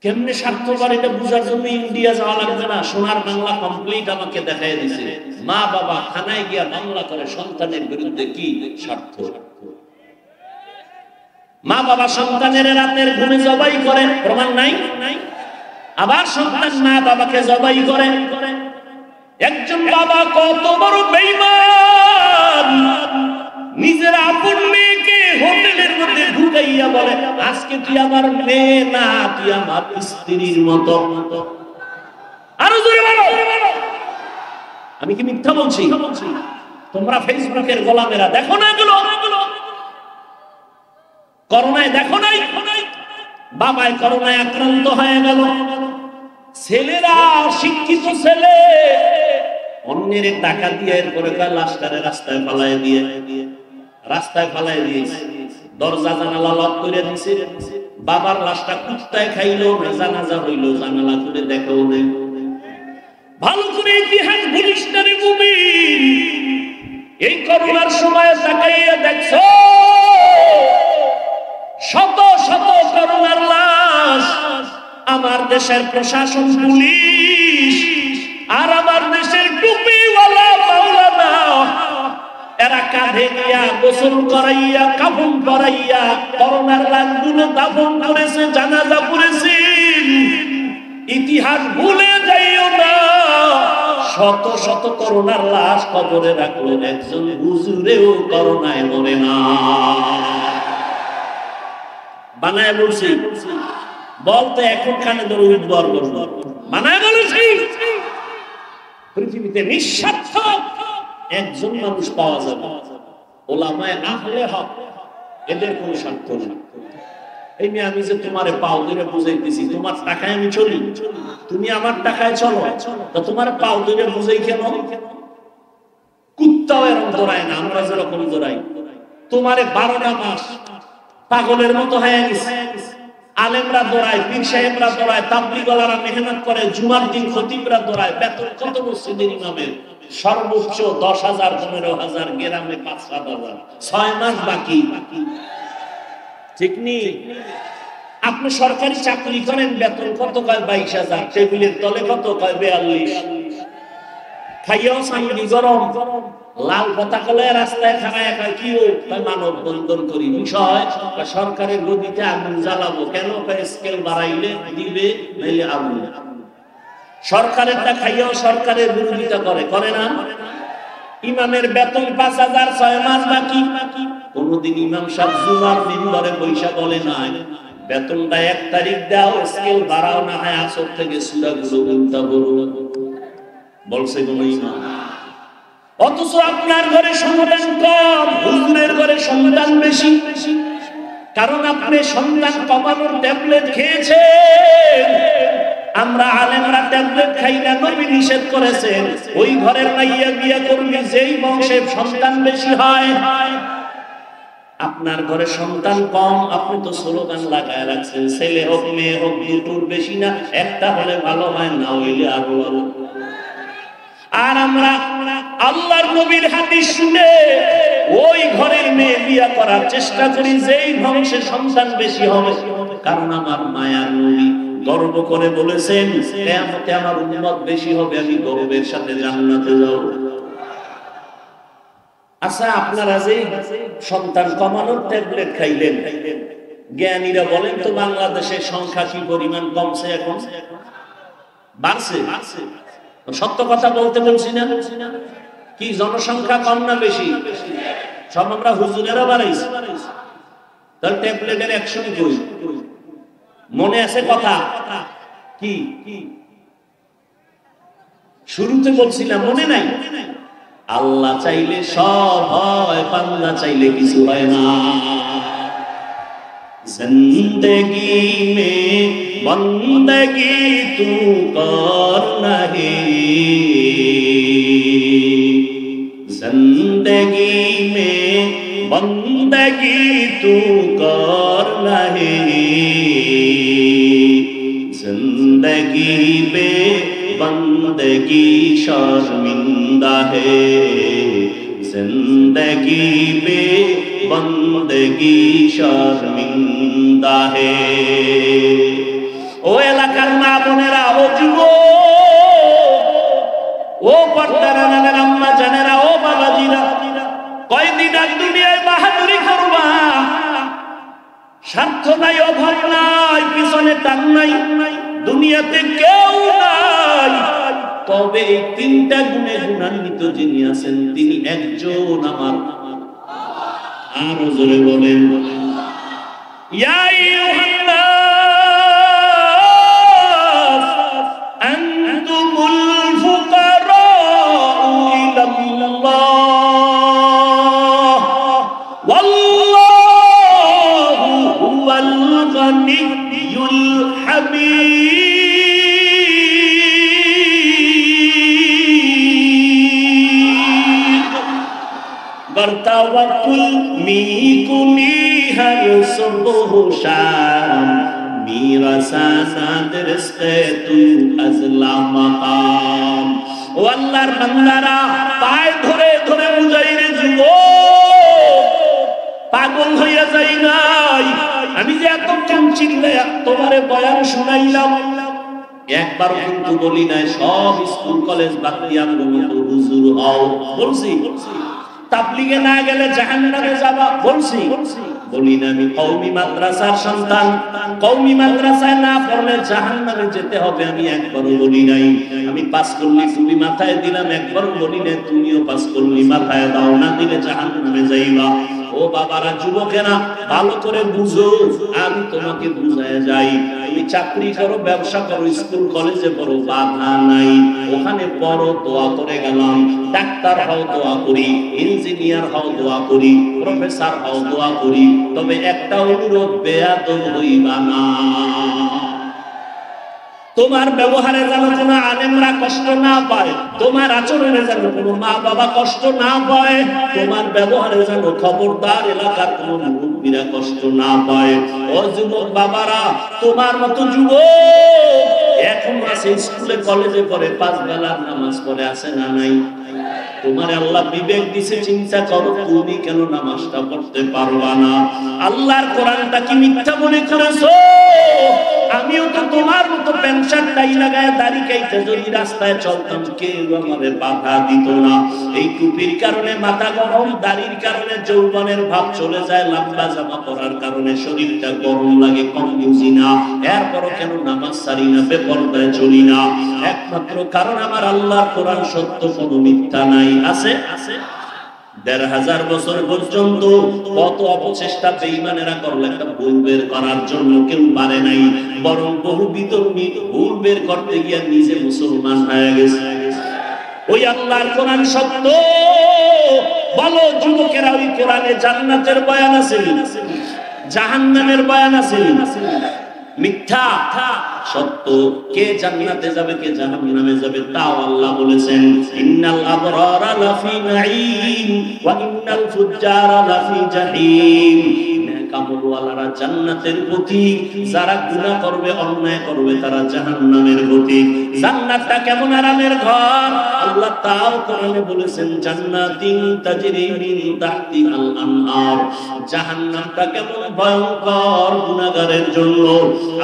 কেমনে স্বার্থপর এটা বুঝার জন্য ইন্ডিয়া যাওয়া লাগবে না, সোনার বাংলা কমপ্লিট আমাকে দেখাই দিছে। মা বাবা থানায় গিয়া মামলা করে সন্তানের বিরুদ্ধে কি স্বার্থ। মা বাবা সন্তানের রাতের ঘুমে জবাই করে, প্রমাণ নাই। আবার সন্তান মা বাবাকে জবাই করে। একজন বাবা কত বড় বেঈমান, নিজের আপন মেয়েকে হোটেলের মধ্যে ঢুকাইয়া বলে আজকে তুই আমার মেয়ে না, তুই আমার স্ত্রীর মতো। আরো জোরে বলো। আমি কি মিথ্যা বলছি? তোমরা ফেসবুকের গোলামেরা দেখো না এগুলো? করোনায় দেখো নাই? বাবায় করোনায় আক্রান্ত হয়ে গেল, ছেলেরা শিক্ষিত ছেলে অন্যের টাকা দিয়ে এরপরে লাশটারে রাস্তায় ফালাই দিয়েছে, দরজা জানালা লক করে দিছে। বাবার লাশটা কুত্তায় খাইলো না, জানাজা হইলো, জানালা করে দেখো না। ভালো করে ইতিহাস বলিস না রে মুমিন। এই করোনার সময় তাকাইয়া দেখছো শত শত করোনার লাশ। আমার দেশের প্রশাসন, পুলিশ আর আমার দেশের টুপিওয়ালা মাওলানা এরা কাঁধে নিয়া গোসল করাইয়া কাফন পরাইয়া করোনার লাশগুলো দাফন করেছে, জানাজা পড়েছে। ইতিহাস ভুলে যাইও না, শত শত করোনার লাশ কবরে রাখলো, একজন হুজুরেও করোনায় মরে না। বানায় বলছি, বলতে এখন কানে ধরে উদ্বার করবো। বানায় বলেছি পৃথিবীতে নিঃস্বার্থ একজন মানুষ পাওয়া যাবে, ওলামায়ে আহলে হক, এদের কোন স্বার্থ নেই। এই নিয়ে আমি যে তোমারে পাও ধরে বুঝাইতেছি, তোমার টাকায় আমি চলি, তুমি আমার টাকায় চলো, তা তোমার পাও ধরে বুঝাই কেন? কুত্তাও এরকম দৌড়ায় না, আমরা যেরকম দৌড়াই। তোমারে 12টা মাস পাগলের মতো হয়ে গেছে। আলেমরা দৌড়ায়, পীর সাহেবরা দৌড়ায়, তাবলীগওয়ালারা মেহনত করে, জুমার দিন খতিবরা দৌড়ায়। বেতন কত মসজিদের ইমামের? সর্বোচ্চ 10,000, 15,000, গ্রামে 5-7,000। 6 মাস বাকি, ঠিক নেই? আপনি সরকারি চাকরি করেন, বেতন কত? কয় 22,000। টেবিলের তলে কত? কয় 42। খাইয়াও সামনে গরম, লাল পতাকা লয়ে রাস্তায় খাড়ায় কয় কি মানব বন্ধন করি। বিষয় সরকারের গদিতে আগুন জ্বালাবো কেন? স্কেল বাড়াইলে দিবে, নাইলে আগুন। সরকারেরটা খাইয়াও সরকারের বিরোধিতা করে না। ইমামের বেতন 5,000, 6 মাস বাকি। কোনদিন ইমাম সাহেব জুমার মিম্বরে বৈশা বলে নাই বেতনটা 1 তারিখ দাও, স্কেল বাড়াও, না হয় আসর থেকে সূরাগুলো উল্টা বলো, বলছে কোন ইমাম? অথচ আপনার ঘরে সন্তান কম, হুজুরের ঘরে সন্তান বেশি। কারণ আপনি সন্তান কমানোর ট্যাবলেট খেয়েছেন। আমরা আলেমরা ট্যাবলেট খাই না, নবী নিষেধ করেছেন। ওই ঘরের মাইয়া বিয়ে করবি যেই বংশে সন্তান বেশি হয়। আপনার ঘরে সন্তান কম, আপনি তো স্লোগান লাগায় রাখছেন, ছেলে হোক মেয়ে হোক দুটোর বেশি না, একটা হলে ভালো হয়, না হইলে আরো ভালো। আর আমরা আল্লাহর নবীর হাদিস শুনে ওই ঘরের মেয়ে বিয়ে করার চেষ্টা করি যেই বংশে সন্তান বেশি হবে। কারণ আমার মায়ার নবী গর্ব করে বলেছেন কিয়ামতে আমার উম্মত বেশি হবে, আমি গর্বের সাথে জান্নাতে যাব। আচ্ছা, আপনারা যে সন্তান কমানোর ট্যাবলেট খাইলেন, জ্ঞানীরা বলেন তো বাংলাদেশের সংখ্যা কি পরিমাণ কমছে? এখন বাড়ছে? সত্য কথা বলতে বলছি না? কি জনসংখ্যা কম না বেশি? সব আমরা হুজুরেরা বাড়াইছি। তাহলে ট্যাবলেটের 100 কই? মনে আছে কথা কি শুরুতে বলছিলাম, মনে নাই? আল্লাহ চাইলে সব হয়, বান্দা চাইলে কিছু হয় না। जिंदगी में बंदगी तू कर नहीं, जिंदगी में बंदगी तू कर नहीं, जिंदगी में बंदगी शर्मिंदा है, जिंदगी में बंदगी शर्मिंदा है। ও এলাকার মা বোনেরা, ও যুবক, ও পর্দার আড়ালের আম্মা জানেরা, ও বাবাজিরা, কয়দিন আর দুনিয়ায় বাহাদুরি করবা? স্বার্থ নাই, অভাব নাই, পিছনে টান নাই, দুনিয়াতে কেউ নাই, তবে এই 3টা গুণে গুণান্বিত যিনি আছেন তিনি একজন আমার। আরো জোরে বলেন, ইয়া আইয়ুহান্নাস আনতুমুল ফুকারাউ ইলাল্লাহ ওয়াল্লাহু হুয়াল গানিয়্যুল হামিদ। बरतावकुल मीकुनी हर सुबह शाम, मेरा साथ रिज़्क़े तू अज़ला मकाम। ও আল্লাহর বান্দারা, পায় ধরে ধরে বুঝাই রে যুবক, পাগল হইয়া যাই নাই। আমি যে এতক্ষণ চিল্লায়া তোমারে বয়ান শুনাইলাম, একবার কিন্তু বলি নাই সব স্কুল কলেজ বাদ দিয়া তুমি হুজুর হও। বলছি? তাবলীগে না গেলে জাহান্নামে যাবা? বলছি? বলি না? আমি কওমি মাদ্রাসার সন্তান, কওমি মাদ্রাসায় না পড়লে জাহান্নামে যেতে হবে আমি একবারও বলি নাই। আমি পাস করলি তুমি মাথায় দিলাম, একবারও বলি না তুমিও পাস করলি মাথায় দাও, না দিলে জাহান্নামে যাইবা। ও বাবারা, যুবকেরা, ভালো করে বুঝো, আমি তোমাকে বুঝায় যাই। তুমি চাকরি করো, ব্যবসা করো, স্কুল কলেজে পড়ো, বাধা নাই, ওখানে পড়ো, দোয়া করে গেলাম। ডাক্তার হও, দোয়া করি, ইঞ্জিনিয়ার হও, দোয়া করি, প্রফেসর হও, দোয়া করি, তবে একটা অনুরোধ, বেয়াদব হইবা না। তোমার ব্যবহারে যেন কোনো আলেমরা কষ্ট না পায়, তোমার আচরণে যেন কোনো মা বাবা কষ্ট না পায়, তোমার ব্যবহারে যেন খবরদার এলাকার কোনো মুরব্বীরা কষ্ট না পায়। ও যুবক বাবারা, তোমার মতো যুবক এখন আছে স্কুলে কলেজে পড়ে, 5 বেলার নামাজ পড়ে, আছে না নাই? তোমার আল্লাহ বিবেক দিছে, চিন্তা করো তুমি কেন নামাজটা পড়তে পারবা না? আল্লাহর কোরআনটা কি মিথ্যা মনে করেছো? আমিও তো তোমার মতো প্যান্ট শার্ট টাই লাগায় দাড়ি কাইতে যদি রাস্তায় চলতাম, কেউ আমারে বাধা দিত না। এই টুপির কারণে মাথা গরম, দাড়ির কারণে যৌবনের ভাব চলে যায়, লম্বা জামা পরার কারণে শরীরটা গরম লাগে, কম বুঝি না, এরপরও কেন নামাজ ছাড়ি না, বেপরদায় চলি না? একমাত্র কারণ আমার আল্লাহর কোরআন সত্য, কোনো মিথ্যা নাই। আছে? ১৫০০ বছর পর্যন্ত কত অপচেষ্টা বেঈমানেরা করলো একটা ভুল বের করার জন্য, কেউ পারে নাই, বরং বহু বিতর্মী ভুল বের করতে গিয়ে নিজে মুসলমান হয়ে গেছে। ওই আল্লাহর কোরআন সত্য। বলো যুবকেরা, ওই কোরআনে জান্নাতের বয়ান আছে, জাহান্নামের বয়ান আছে? মিথ্যা? সত্য। কে জান্নাতে যাবে, কে জাহান্নামে যাবে তাও আল্লাহ বলেছেন। ইন্নাল আবরারা লাফি নাঈম ওয়া ইন্নাল ফুজ্জারা লাফি জাহিম। কামলওয়ালারা জান্নাতের পথিক, যারা গুনাহ করবে, অন্যায় করবে, তারা জাহান্নামের পথিক। জান্নাতটা কেমন আরামের ঘর, আল্লাহ তাও কোরআনে বলেছেন, জান্নাতিন তাজরি মিন তাহতিহাল আনহার। জাহান্নামটা কেমন ভয়ঙ্কর গুনাহগারের জন্য,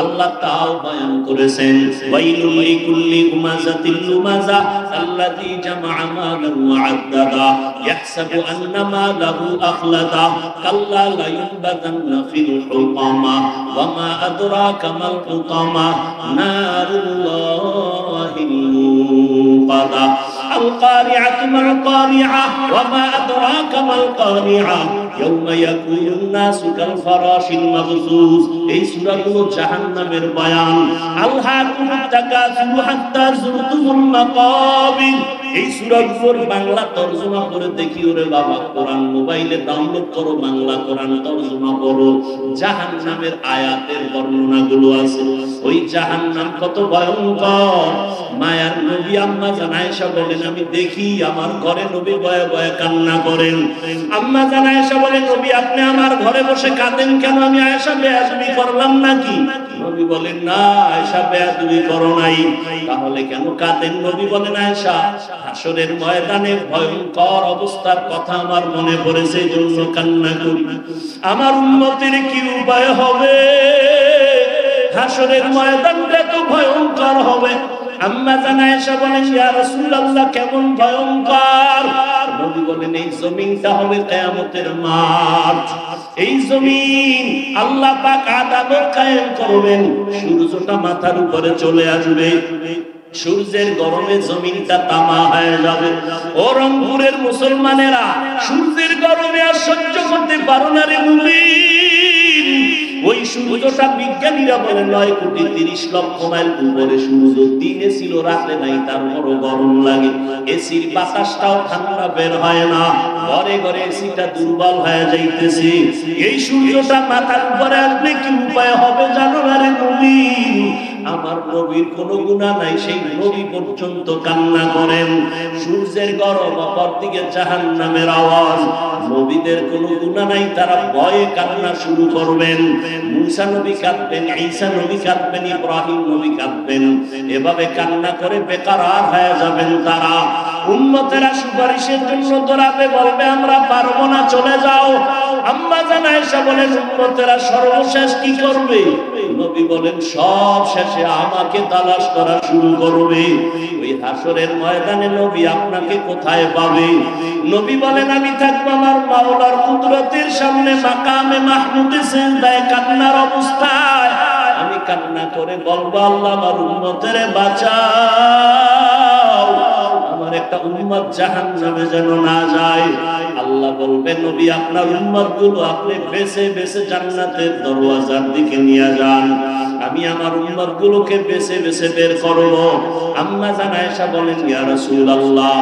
আল্লাহ তাও বয়ান করেছেন। ওয়াইলুল লিকুল্লি হুমাযাতিল লুমাযা الذي جمع مالا وعددا يحسب أن ماله أخلدا كلا لينبذن في الحطمة وما أدراك ما الحطمة نار الله الموقدة القارعة ما القارعة وما أدراك ما القارعة يوم يكون الناس كالفراش المبثوث এই সূরাগুলো জাহান্নামের বয়ান আলহাকুমুত তাকাসুর হাত্তা যুরতুমুল মাকাবির এই সূরাগুলোর বাংলা তরজমা করে দেখি ওরে বাবা কোরআন মোবাইলে ডাউনলোড করো বাংলা কোরআন তরজমা করো জাহান্নামের আয়াতের বর্ণনাগুলো আছে ওই জাহান্নাম কত ভয়ঙ্কর মায়ার নবী আম্মা জান আয়েশা বলেন আমি দেখি আমার ঘরে নবী ভয়ে ভয়ে কান্না করেন আম্মা জান আয়েশা বলেন নবী আপনি আমার ঘরে বসে কাঁদেন কেন আমি আয়েশা বেয়াদবি করলাম নাকি নবী বলেন না আয়েশা বেয়াদবি করো নাই তাহলে কেন কাঁদেন নবী বলেন আয়েশা হাসরের ময়দানে ভয়ঙ্কর অবস্থার কথা আমার মনে পড়েছে এজন্য কান্না করি আমার উম্মতের কি উপায় হবে হাসরের ময়দানটা তো ভয়ঙ্কর হবে আম্মা জান আয়েশা বলেন ইয়া রাসূলুল্লাহ কেমন ভয়ঙ্কর নবী বলেন এই জমিনটা হবে কিয়ামতের মাঠ এই জমিন আল্লাহ পাক আদালত কায়েম করবেন সূর্যটা মাথার উপরে চলে আসবে সূর্যের গরমে জমিনটা তামা হয়ে যাবে ও রংপুরের মুসলমানেরা সূর্যের গরমে আর সহ্য করতে পারো না রে মুমিন ওই সূর্যটা বিজ্ঞানীরা বলে 9,30,00,000 মাইল উপরে সূর্য দিনে ছিল রাতে নাই তারপরও গরম লাগে এসির বাতাসটাও ঠান্ডা বের হয় না ঘরে ঘরে এসিটা দুর্বল হয়ে যাইতেছে এই সূর্যটা মাথার উপরে আসলে কি উপায় হবে জানো না রে মুমিন আমার নবীর কোনো গুনাহ নাই সেই নবী পর্যন্ত কান্না করেন সূর্যের গরম অপর দিকে জাহান্নামের আওয়াজ নবীদের কোনো গুনাহ নাই তারা ভয়ে কান্না শুরু করবেন মুসা নবী কাঁদবেন ঈসা নবী কাঁদবেন ইব্রাহিম নবী কাঁদবেন এভাবে কান্না করে বেকারার হয়ে যাবেন তারা উম্মতেরা সুপারিশের জন্য দৌড়াবে বলবে আমরা পারবো না চলে যাও আম্মা জান আয়েশা বলেন উম্মতেরা সর্বশেষ কি করবে নবী বলেন সব শেষে আমাকে তালাশ করা শুরু করবে ওই হাসরের ময়দানে নবী আপনাকে কোথায় পাবে নবী বলেন আমি থাকবো আমার মাওলার কুদরতের সামনে মাকামে মাহমুদে সিজদায় কান্নার অবস্থায় আমি কান্না করে বলবো আল্লাহ আমার উম্মতের বাঁচাও আমার একটা উম্মত জাহান্নামে যেন না যায় আল্লাহ বলবেন নবী আপনার উম্মতগুলো আপনি বেছে বেছে জান্নাতের দরওয়াজার দিকে নিয়ে যান আমি আমার উম্মতগুলোকে বেছে বেছে বের করব আম্মা জান আয়েশা বলেন ইয়া রাসূলুল্লাহ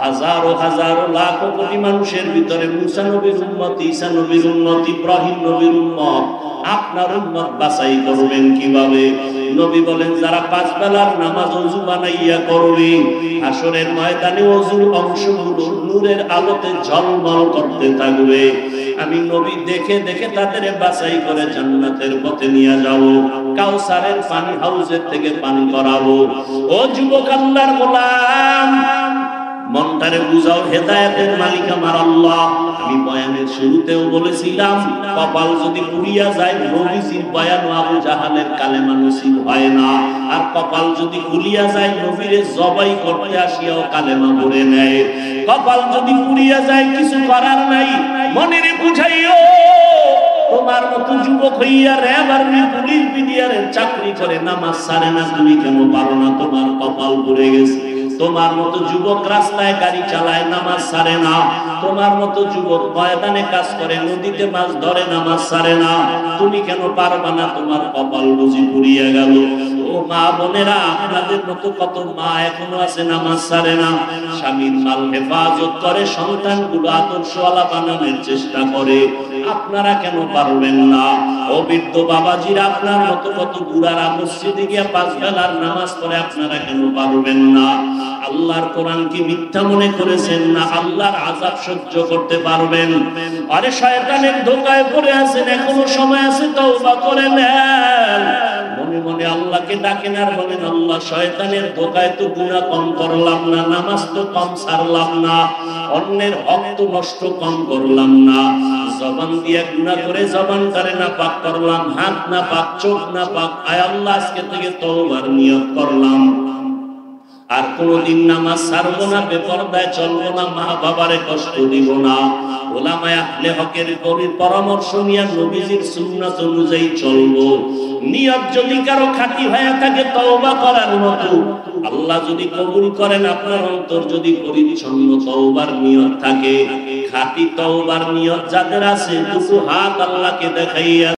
হাজারো হাজারো লাখ কোটি মানুষের ভিতরে মুসা নবীর উম্মত ঈসা নবীর উম্মত ইব্রাহিম নবীর উম্মত আপনার উম্মত বাছাই করবেন কিভাবে নবী বলেন যারা পাঁচ বেলার নামাজ ওযু বানাইয়া করবে হাসরের ময়দানে ওযুর অংশগুলো নূরের আলোতে ঝলমল করতে থাকবে আমি নবী দেখে দেখে তাদের বাছাই করে জান্নাতের পথে নিয়ে যাব কাউসারের পানি হাউজের থেকে পান করাবো ও যুবক আল্লাহর গোলাম মনটারে বুঝাও হেদায়েতের মালিক আমার আল্লাহ আমি বয়ানের শুরুতেও বলেছিলাম কপাল যদি পুড়িয়া যায় নবীজির বয়ান আবু জাহালের কালেমা নসিব হয় না আর কপাল যদি খুলিয়া যায় নবীরে জবাই করতে আসিয়াও কালেমা পড়ে নেয় কপাল যদি পুড়িয়া যায় কিছু করার নাই মনেরে বুঝাইও তোমার মতো যুবক হইয়া র‍্যাব আর পুলিশ বিডিআরের চাকরি করে নামাজ ছাড়ে না তুমি কেন পারো না তোমার কপাল পুড়ে গেছে তোমার মতো যুবক রাস্তায় গাড়ি চালায় নামাজ ছাড়ে না তোমার মতো যুবক ময়দানে কাজ করে নদীতে মাছ ধরে নামাজ ছাড়ে না তুমি কেন পারবা না তোমার কপাল বুঝি পুড়িয়ে গেল ও মা বোনেরা আপনাদের মতো কত মা এখনো আছে নামাজ ছাড়ে না স্বামীর মাল হেফাজত করে সন্তানগুলো আদর্শওয়ালা বানানোর চেষ্টা করে আপনারা কেন পারবেন না ও বৃদ্ধ বাবাজিরা আপনার মতো কত বুড়ারা মসজিদে গিয়ে পাঁচ বেলার নামাজ পড়ে আপনারা কেন পারবেন না আল্লাহর কোরআন কি মিথ্যা মনে করেছেন না আল্লাহর আযাব সহ্য করতে পারবেন আরে শয়তানের ধোঁকায় পড়ে আছেন এখনো সময় আছে তওবা করে নেন মনে মনে আল্লাহকে ডাকেন আর বলেন আল্লাহ শয়তানের ধোঁকায় তো গুনাহ কম করলাম না নামাজ তো কম ছাড়লাম না অন্যের হক তো নষ্ট কম করলাম না জবান দিয়ে গুনাহ করে জবানটারে না পাক করলাম হাত না পাক চোখ না পাক আয় আল্লাহ আজকে থেকে তওবার নিয়ত করলাম আর কোনদিন নামাজ ছাড়বো না, বেপরদায় চলবো না, মা বাবারে কষ্ট দিব না, ওলামায়ে আহলে হকের পরামর্শ নিয়ে নবীজির সুন্নাত অনুযায়ী চলবো। নিয়ত যদি কারো খাঁটি হয়ে থাকে তওবা করার মতো, আল্লাহ যদি কবুল করেন, আপনার অন্তর যদি পরিচ্ছন্ন তওবার নিয়ত থাকে, খাঁটি তওবার নিয়ত যাদের আছে দুটো হাত আল্লাহকে দেখাইয়া